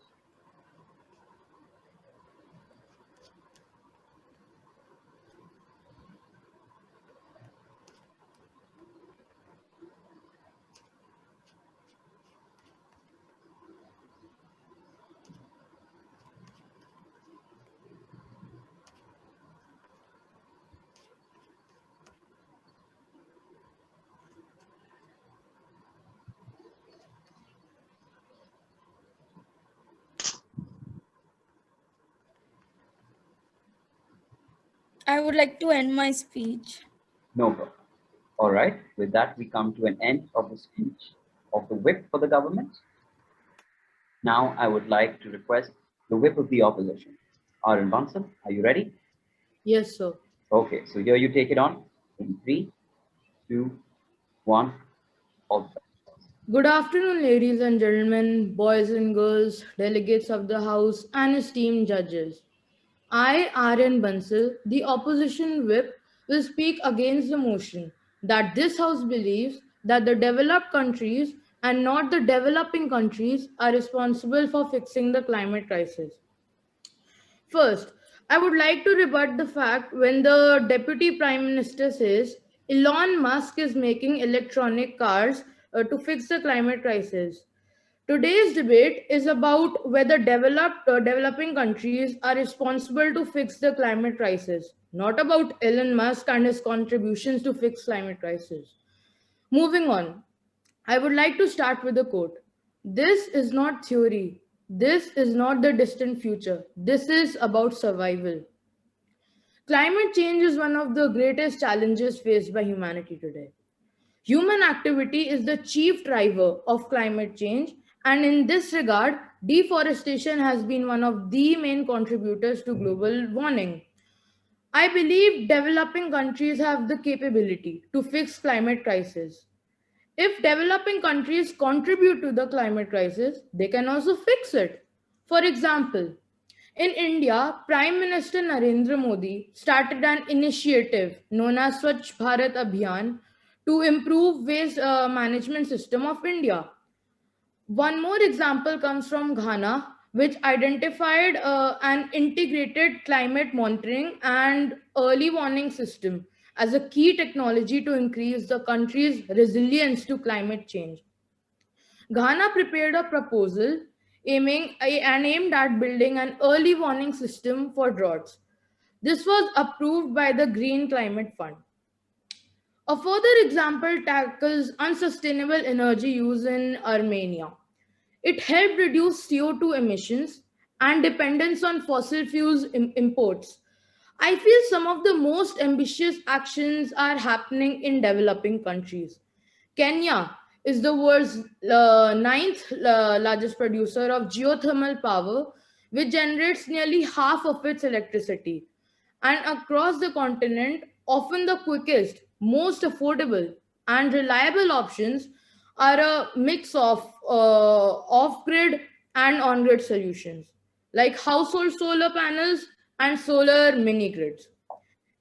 I would like to end my speech. No problem. All right. With that, we come to an end of the speech of the whip for the government. Now, I would like to request the whip of the opposition. Arun Bansal, are you ready? Yes, sir. Okay, so here you take it on in 3, 2, 1. All set. Good afternoon, ladies and gentlemen, boys and girls, delegates of the House, and esteemed judges. I, Aryan Bansal, the opposition whip, will speak against the motion that this House believes that the developed countries and not the developing countries are responsible for fixing the climate crisis. First, I would like to rebut the fact when the Deputy Prime Minister says Elon Musk is making electronic cars to fix the climate crisis. Today's debate is about whether developing countries are responsible to fix the climate crisis, not about Elon Musk and his contributions to fix climate crisis. Moving on, I would like to start with a quote. This is not theory. This is not the distant future. This is about survival. Climate change is one of the greatest challenges faced by humanity today. Human activity is the chief driver of climate change, and in this regard, deforestation has been one of the main contributors to global warming. I believe developing countries have the capability to fix climate crisis. If developing countries contribute to the climate crisis, they can also fix it. For example, in India, Prime Minister Narendra Modi started an initiative known as Swachh Bharat Abhiyan to improve waste management system of India. One more example comes from Ghana, which identified an integrated climate monitoring and early warning system as a key technology to increase the country's resilience to climate change. Ghana prepared a proposal aimed at building an early warning system for droughts. This was approved by the Green Climate Fund. A further example tackles unsustainable energy use in Armenia. It helped reduce CO2 emissions and dependence on fossil fuels imports. I feel some of the most ambitious actions are happening in developing countries. Kenya is the world's ninth largest producer of geothermal power, which generates nearly half of its electricity. And across the continent, often the quickest, most affordable, and reliable options are a mix of off-grid and on-grid solutions, like household solar panels and solar mini-grids.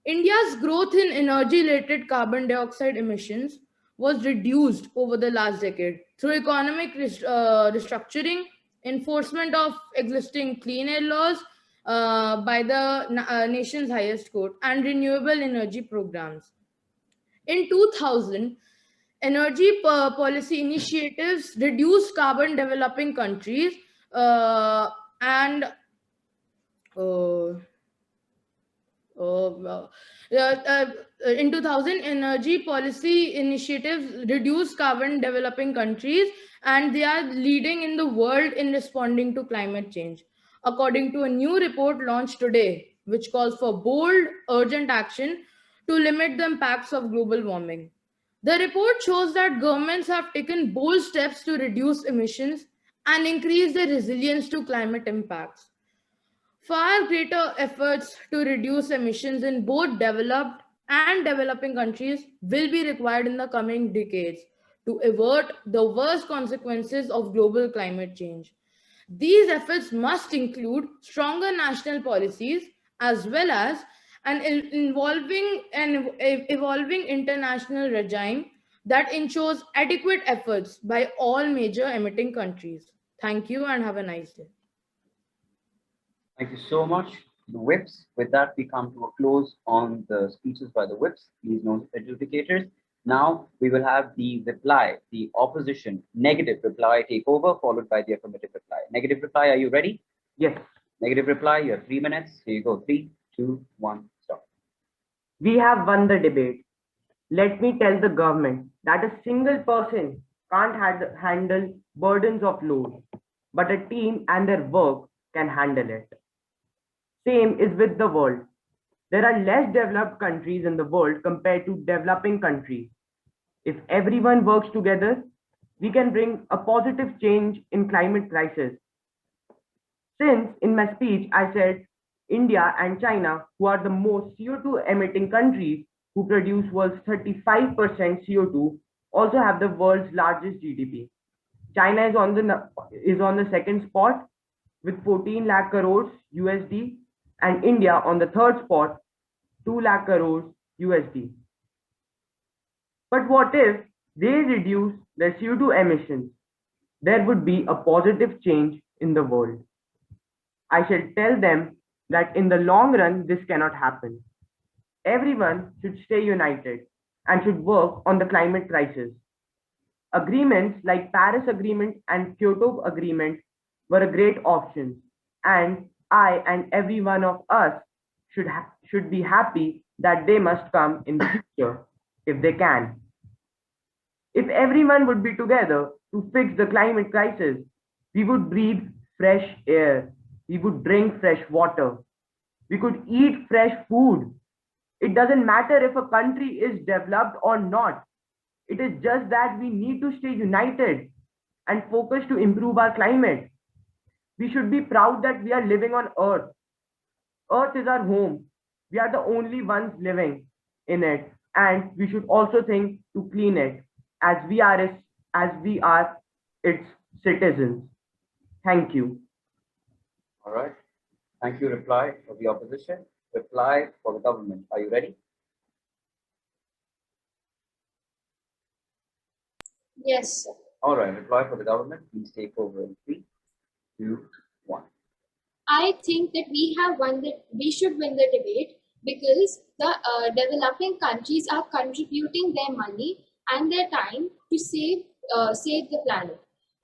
India's growth in energy-related carbon dioxide emissions was reduced over the last decade through economic restructuring, enforcement of existing clean air laws by the nation's highest court, and renewable energy programs. In 2000, energy policy initiatives reduced carbon developing countries and in 2000, energy policy initiatives reduced carbon developing countries, and they are leading in the world in responding to climate change. According to a new report launched today, which calls for bold, urgent action to limit the impacts of global warming. The report shows that governments have taken bold steps to reduce emissions and increase their resilience to climate impacts. Far greater efforts to reduce emissions in both developed and developing countries will be required in the coming decades to avert the worst consequences of global climate change. These efforts must include stronger national policies as well as an evolving international regime that ensures adequate efforts by all major emitting countries. Thank you and have a nice day. Thank you so much, the whips. With that, we come to a close on the speeches by the whips. Please note adjudicators. Now we will have the reply, the opposition negative reply take over, followed by the affirmative reply. Negative reply, are you ready? Yes. Negative reply, you have 3 minutes. Here you go. 3, 2, 1, stop. We have won the debate. Let me tell the government that a single person can't handle burdens of load, but a team and their work can handle it. Same is with the world. There are less developed countries in the world compared to developing countries. If everyone works together, we can bring a positive change in climate crisis. Since in my speech, I said India and China, who are the most CO2 emitting countries, who produce world's 35% CO2, also have the world's largest GDP. China is on the second spot with 14 lakh crores USD, and India on the third spot, 2 lakh crores USD. But what if they reduce their CO2 emissions? There would be a positive change in the world. I shall tell them that in the long run, this cannot happen. Everyone should stay united and should work on the climate crisis. Agreements like Paris Agreement and Kyoto Agreement were a great option, and I and every one of us should be happy that they must come in the future if they can. If everyone would be together to fix the climate crisis, we would breathe fresh air, we would drink fresh water, we could eat fresh food. It doesn't matter if a country is developed or not. It is just that we need to stay united and focused to improve our climate. We should be proud that we are living on Earth. Earth is our home. We are the only ones living in it, and we should also think to clean it as we are its citizens. Thank you. All right. Thank you. Reply for the opposition. Reply for the government. Are you ready? Yes, sir. All right. Reply for the government. Please take over in 3, 2, 1. I think that we should win the debate because the developing countries are contributing their money and their time to save the planet.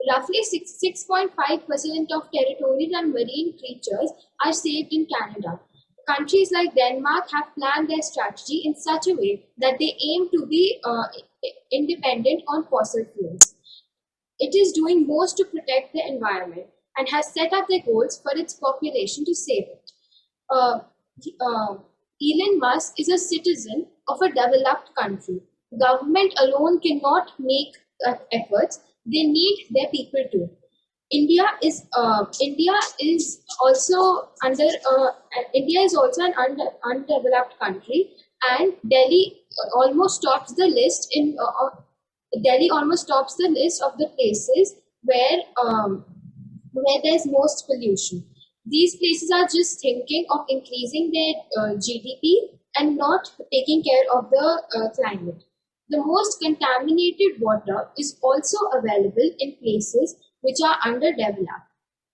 Roughly 6.5% of territorial and marine creatures are saved in Canada. Countries like Denmark have planned their strategy in such a way that they aim to be independent on fossil fuels. It is doing most to protect the environment and has set up their goals for its population to save it. Elon Musk is a citizen of a developed country. Government alone cannot make efforts. They need their people too. India is also an undeveloped country, and Delhi almost tops the list of the places where there's most pollution. These places are just thinking of increasing their GDP and not taking care of the climate. The most contaminated water is also available in places which are underdeveloped.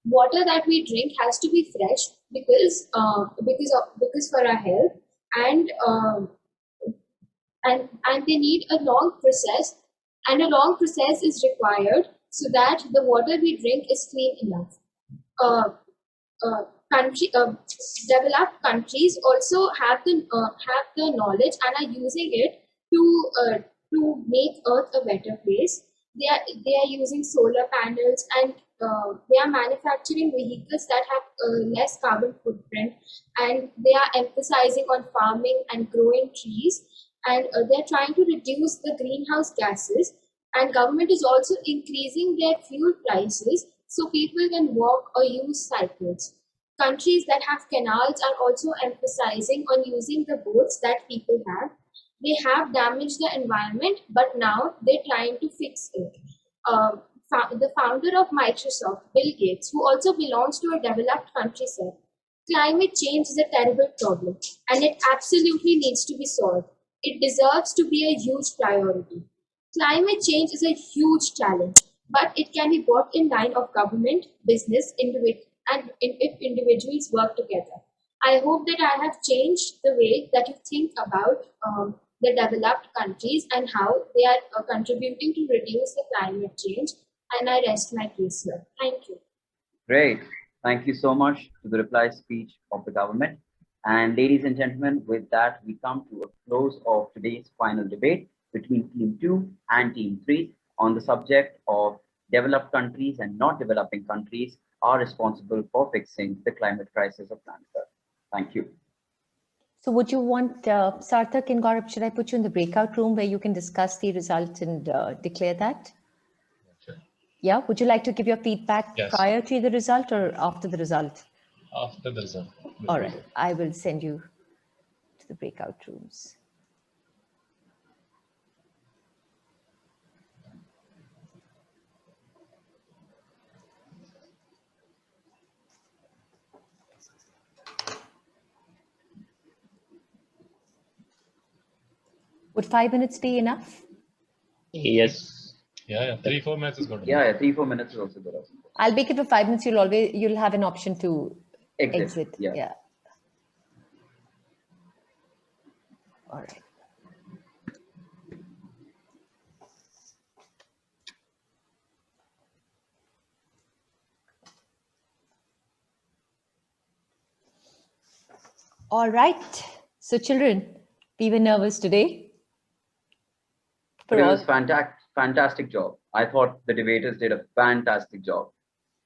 Water that we drink has to be fresh because for our health, and they need a long process, and a long process is required so that the water we drink is clean enough. Developed countries also have the knowledge and are using it to make Earth a better place. They are using solar panels, and they are manufacturing vehicles that have less carbon footprint, and they are emphasizing on farming and growing trees, and they're trying to reduce the greenhouse gases. And government is also increasing their fuel prices so people can walk or use cycles. Countries that have canals are also emphasizing on using the boats that people have. They have damaged the environment, but now they're trying to fix it. The founder of Microsoft, Bill Gates, who also belongs to a developed country, said, "Climate change is a terrible problem, and it absolutely needs to be solved. It deserves to be a huge priority." Climate change is a huge challenge, but it can be brought in line of government, business, if individuals work together. I hope that I have changed the way that you think about the developed countries and how they are contributing to reduce the climate change. And I rest my case here. Thank you. Great. Thank you so much to the reply speech of the government. And ladies and gentlemen, with that, we come to a close of today's final debate between Team 2 and Team 3 on the subject of developed countries and not developing countries are responsible for fixing the climate crisis of planet Earth. Thank you. So would you want, Sarthak and Gaurav, should I put you in the breakout room where you can discuss the result and declare that? Sure. Yeah, would you like to give your feedback prior to the result or after the result? After the result. All right, I will send you to the breakout rooms. Would 5 minutes be enough? Yes. Yeah, 3-4 minutes is good. Yeah, 3-4 minutes is also good. I'll make it for 5 minutes. You'll have an option to exit. Yeah. All right. All right. So children, we were nervous today. But it was fantastic job. I thought the debaters did a fantastic job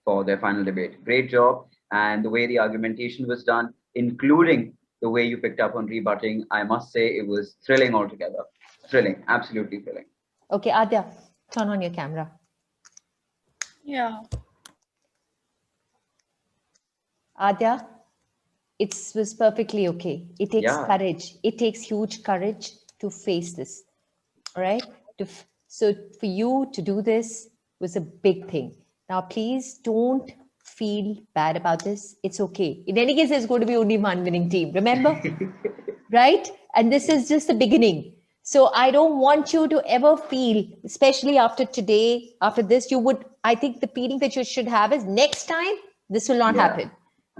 for their final debate. Great job. And the way the argumentation was done, including the way you picked up on rebutting, I must say it was thrilling altogether. Thrilling, absolutely thrilling. Okay, Adya, turn on your camera. Yeah. Adya, it was perfectly okay. It takes Yeah. courage. It takes huge courage to face this. All right. So for you to do this was a big thing. Now, please don't feel bad about this. It's okay. In any case, there's going to be only one winning team. Remember? Right? And this is just the beginning. So I don't want you to ever feel, especially after today, after this, I think the feeling that you should have is next time, this will not Yeah. happen.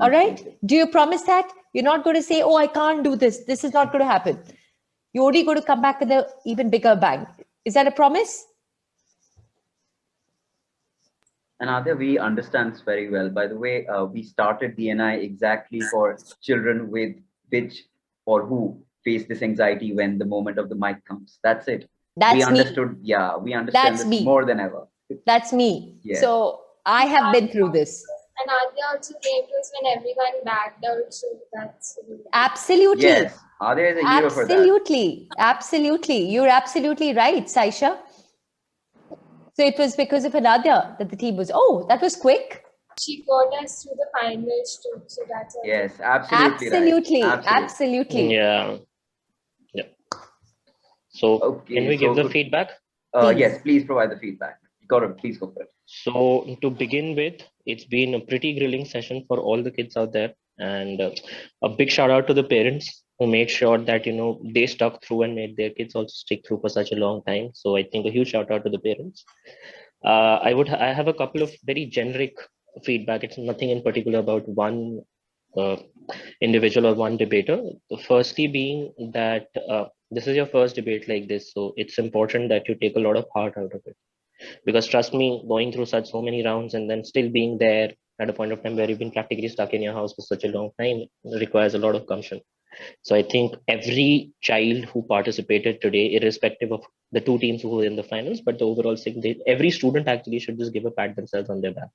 All right? Do you promise that? You're not going to say, oh, I can't do this. This is not going to happen. You're only going to come back with an even bigger bang. Is that a promise? And Adya, we understand this very well. By the way, we started DNI exactly for children with which or who face this anxiety when the moment of the mic comes. That's it. That's we me. understood. Yeah, we understand That's this me. more than ever. That's me. Yeah. So I have been through this. And Adya also came to us when everyone backed out. So that's Absolutely. Yes, Adya is a hero for that. Absolutely. Absolutely. You're absolutely right, Saisha. So it was because of Adya that the team was, oh, that was quick. She got us through the finals too. So that's all. Yes, absolutely. Absolutely. Right. Absolutely. Yeah. Yeah. So Okay, can we give the feedback? Yes, please provide the feedback. Gaurav, please go for it. So to begin with, it's been a pretty grilling session for all the kids out there, and a big shout out to the parents who made sure that they stuck through and made their kids also stick through for such a long time. So I think a huge shout out to the parents. I have a couple of very generic feedback. It's nothing in particular about one individual or one debater. Firstly, being that this is your first debate like this, so it's important that you take a lot of heart out of it. Because trust me, going through so many rounds and then still being there at a point of time where you've been practically stuck in your house for such a long time requires a lot of gumption. So I think every child who participated today, irrespective of the two teams who were in the finals, but the overall thing, every student actually should just give a pat themselves on their back.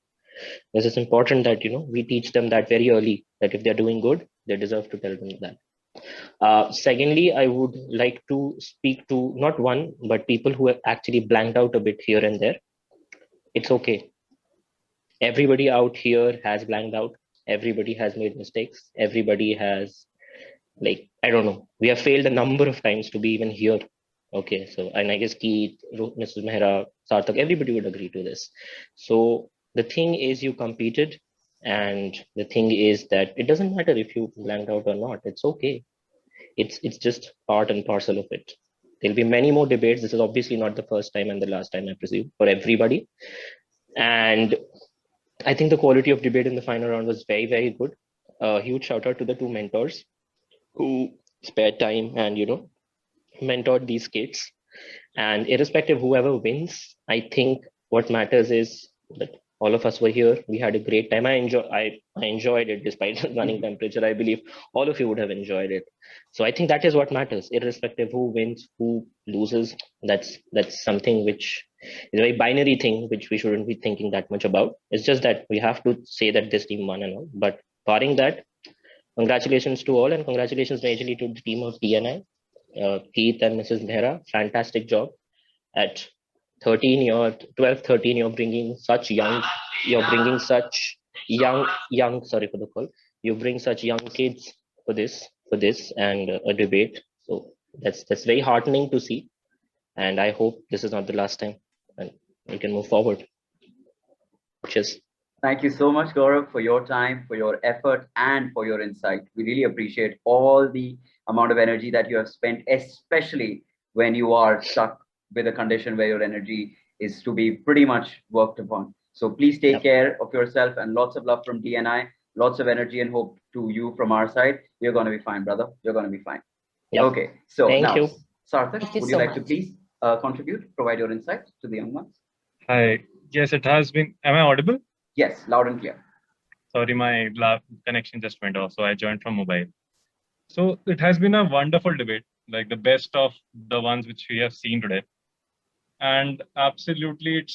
This is important that we teach them that very early, that if they're doing good, they deserve to tell them that. Secondly, I would like to speak to not one, but people who have actually blanked out a bit here and there. It's okay. Everybody out here has blanked out. Everybody has made mistakes. Everybody has, I don't know, we have failed a number of times to be even here. Okay, so, and I guess Keith, Mrs. Mehra, Sarthak, everybody would agree to this. So the thing is you competed, and the thing is that it doesn't matter if you blanked out or not. It's okay. It's just part and parcel of it. There'll be many more debates. This is obviously not the first time and the last time, I presume, for everybody. And I think the quality of debate in the final round was very, very good. A huge shout out to the two mentors who spared time and, mentored these kids. And irrespective of whoever wins, I think what matters is that all of us were here. We had a great time. I enjoyed it despite the running temperature. I believe all of you would have enjoyed it. So I think that is what matters, irrespective of who wins, who loses. That's something which is a very binary thing, which we shouldn't be thinking that much about. It's just that we have to say that this team won and all. But barring that, congratulations to all, and congratulations majorly to the team of DNI. Keith and Mrs. Mehra, fantastic job. At 13, 12, 13, you're bringing such young, sorry for the call. You bring such young kids for this and a debate. So that's very heartening to see. And I hope this is not the last time and we can move forward. Cheers. Thank you so much, Gaurav, for your time, for your effort, and for your insight. We really appreciate all the amount of energy that you have spent, especially when you are stuck with a condition where your energy is to be pretty much worked upon. So please take care of yourself, and lots of love from DNI, lots of energy and hope to you from our side. You're going to be fine, brother. You're going to be fine. Yep. Okay. So Thank now, you. Sarthak, would you like to please contribute, provide your insights to the young ones? Hi. Yes, it has been. Am I audible? Yes, loud and clear. Sorry, my connection just went off, so I joined from mobile. So it has been a wonderful debate, like the best of the ones which we have seen today. And absolutely,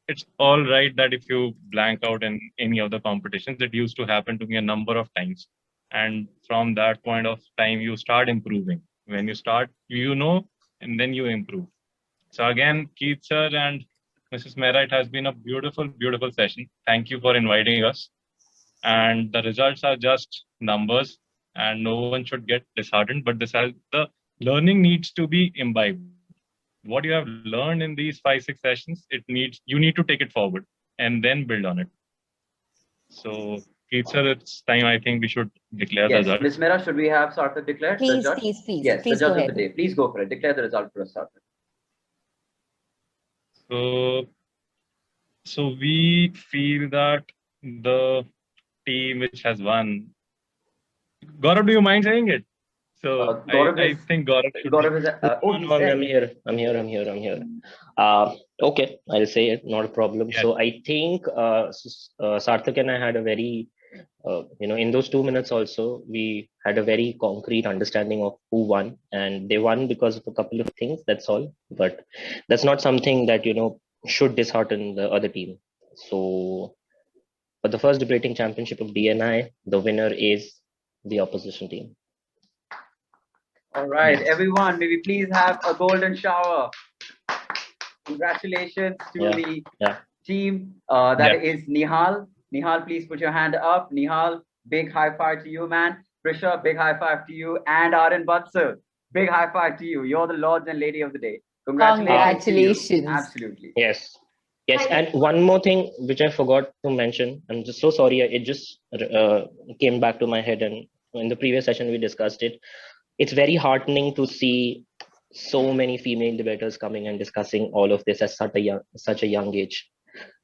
it's all right that if you blank out in any of the competitions, it used to happen to me a number of times. And from that point of time, you start improving. When you start, and then you improve. So again, Keith sir and Mrs. Mehra, it has been a beautiful, beautiful session. Thank you for inviting us. And the results are just numbers, and no one should get disheartened. But the learning needs to be imbibed. What you have learned in these 5-6 sessions, you need to take it forward and then build on it. So, Keith sir, it's time. I think we should declare the results. Ms. Mehra, should we have Sarthak declare? Please, the judge? please. Yes, Please the go judge of ahead. the day. Please go for it. Declare the result for us, Sarthak. So we feel that the team which has won. Gaurav, do you mind saying it? So I think Gaurav should. Gaurav is. I'm here. Okay, I'll say it. Not a problem. Yes. So I think Sarthak and I had a very, in those 2 minutes also, we had a very concrete understanding of who won, and they won because of a couple of things. That's all. But that's not something that should dishearten the other team. So for the first debating championship of DNI, the winner is the opposition team. All right, yes. Everyone, may we please have a golden shower. Congratulations to the team. That is Nihal. Nihal, please put your hand up. Nihal, big high five to you, man. Prisha, big high five to you. And Aryan Bansal, big high five to you. You're the Lords and Lady of the Day. Congratulations. Absolutely. Yes. And one more thing which I forgot to mention. I'm just so sorry. It just came back to my head, and in the previous session we discussed it. It's very heartening to see so many female debaters coming and discussing all of this at such a young age.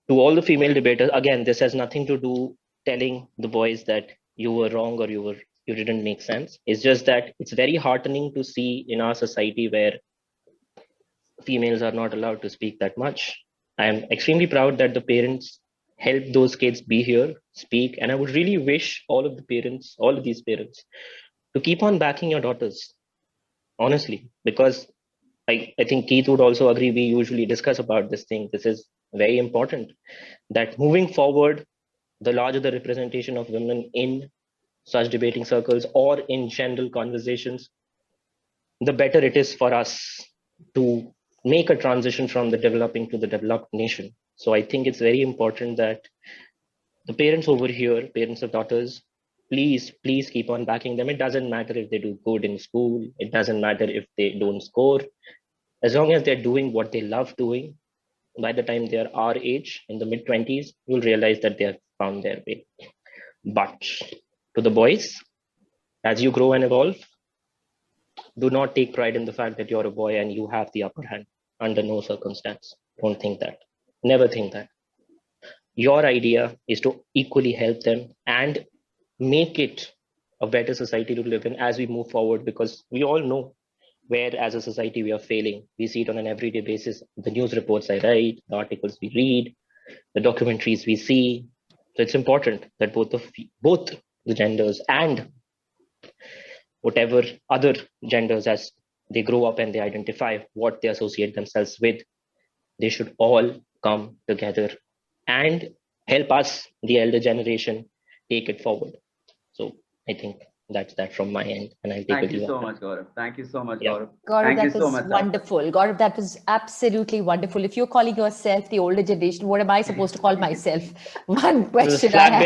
To all the female debaters, again, this has nothing to do telling the boys that you were wrong or you didn't make sense. It's just that it's very heartening to see in our society where females are not allowed to speak that much. I am extremely proud that the parents helped those kids be here, speak, and I would really wish all of these parents, to keep on backing your daughters, honestly, because I think Keith would also agree. We usually discuss about this thing. This is very important that moving forward, the larger the representation of women in such debating circles or in general conversations, the better it is for us to make a transition from the developing to the developed nation. So I think it's very important that the parents over here, parents of daughters, please keep on backing them. It doesn't matter if they do good in school. It doesn't matter if they don't score. As long as they're doing what they love doing, by the time they're our age, in the mid-20s, you'll realize that they have found their way. But to the boys, as you grow and evolve, do not take pride in the fact that you're a boy and you have the upper hand. Under no circumstance. Don't think that. Never think that. Your idea is to equally help them and make it a better society to live in as we move forward, because we all know where as a society we are failing. We see it on an everyday basis. The news reports I write, the articles we read, the documentaries we see. So it's important that both the genders and whatever other genders, as they grow up and they identify what they associate themselves with, they should all come together and help us, the elder generation, take it forward. So I think that's that from my end, and I'll take Thank you so much, Gaurav. Thank you so much, Gaurav. Gaurav, that was wonderful. Gaurav, that was absolutely wonderful. If you're calling yourself the older generation, what am I supposed to call myself? One question. Flag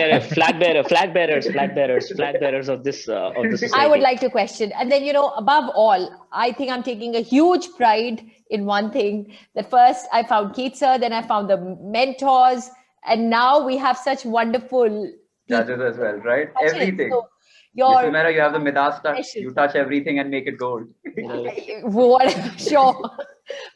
bearers of this society. I would like to question, and then above all, I think I'm taking a huge pride in one thing. That first I found Keith sir, then I found the mentors, and now we have such wonderful judges as well, right? Everything. So, Mr. Mehra, you have the Midas touch. You touch everything and make it gold. Sure.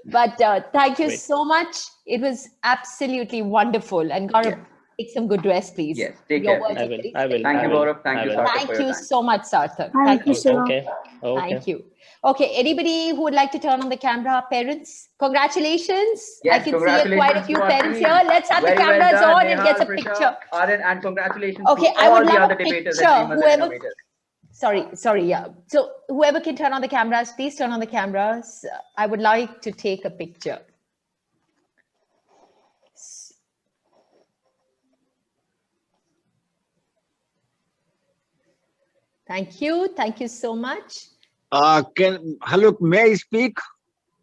But thank you so much. It was absolutely wonderful. And Gaurav, take some good rest, please. Yes, take care. I will. Thank you, Gaurav. Thank you, Sarthak. Thank you so much, Sarthak. Thank you, sir. Okay. Thank you. Okay, anybody who would like to turn on the camera? Parents, congratulations. Yes, I can see quite a few parents here. Let's have the cameras on and get a picture. Aryan, and congratulations to all the other debaters and innovators. Sorry, yeah. So whoever can turn on the cameras, please turn on the cameras. I would like to take a picture. Thank you so much. Hello, may I speak?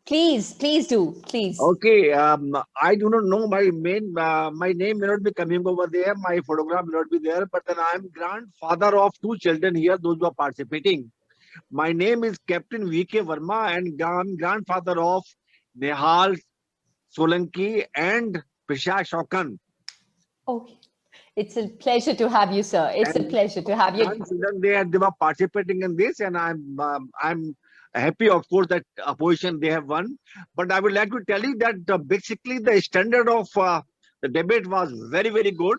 Please, please do, please. Okay, I do not know my name may not be coming over there, my photograph may not be there, but then I am grandfather of 2 children here, those who are participating. My name is Captain V.K. Verma and I'm grandfather of Nehal Solanki and Prisha Shaukan. Okay. It's a pleasure to have you, sir. It's a pleasure to have you. They were participating in this, and I'm happy, of course, that opposition they have won. But I would like to tell you that basically the standard of the debate was very, very good.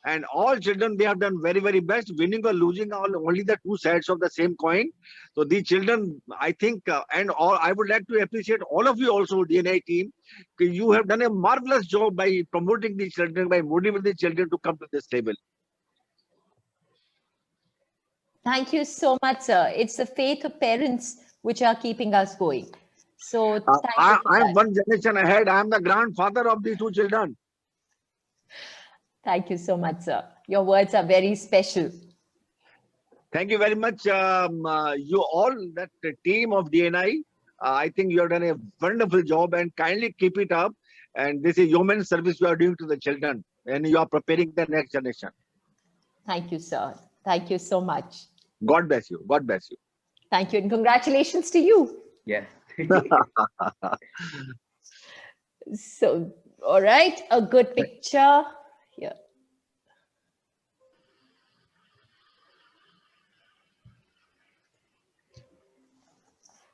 And all children, they have done very, very best. Winning or losing are only the 2 sides of the same coin. So these children, I think, I would like to appreciate all of you also, DNA team. You have done a marvelous job by promoting these children, by motivating the children to come to this table. Thank you so much, sir. It's the faith of parents which are keeping us going. So I'm one generation ahead. I'm the grandfather of these 2 children. Thank you so much, sir. Your words are very special. Thank you very much. You all, that team of DNI, I think you have done a wonderful job and kindly keep it up. And this is human service you are doing to the children and you are preparing the next generation. Thank you, sir. Thank you so much. God bless you. God bless you. Thank you. And congratulations to you. Yes. So, all right. A good picture. Yeah.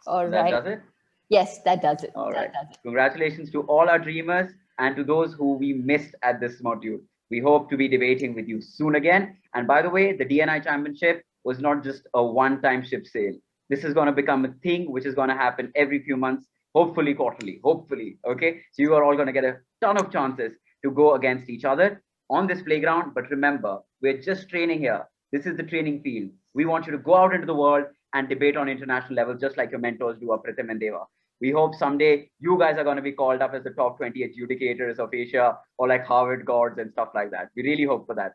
All right. That does it? Yes, that does it. All right. Congratulations to all our dreamers and to those who we missed at this module. We hope to be debating with you soon again. And by the way, the DNI Championship was not just a one-time ship sail. This is going to become a thing which is going to happen every few months, hopefully quarterly, hopefully. Okay. So you are all going to get a ton of chances to go against each other on this playground. But remember, we're just training here. This is the training field. We want you to go out into the world and debate on international level, just like your mentors do, Apritam and Deva. We hope someday you guys are going to be called up as the top 20 adjudicators of Asia or like Harvard gods and stuff like that. We really hope for that.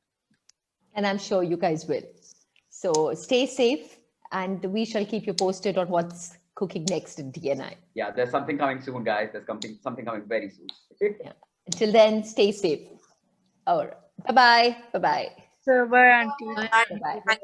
And I'm sure you guys will. So stay safe and we shall keep you posted on what's cooking next in DNI. Yeah, there's something coming soon, guys. There's something coming very soon. Yeah. Until then, stay safe. All right. Bye-bye. Bye-bye. So, bye, Auntie. Bye-bye.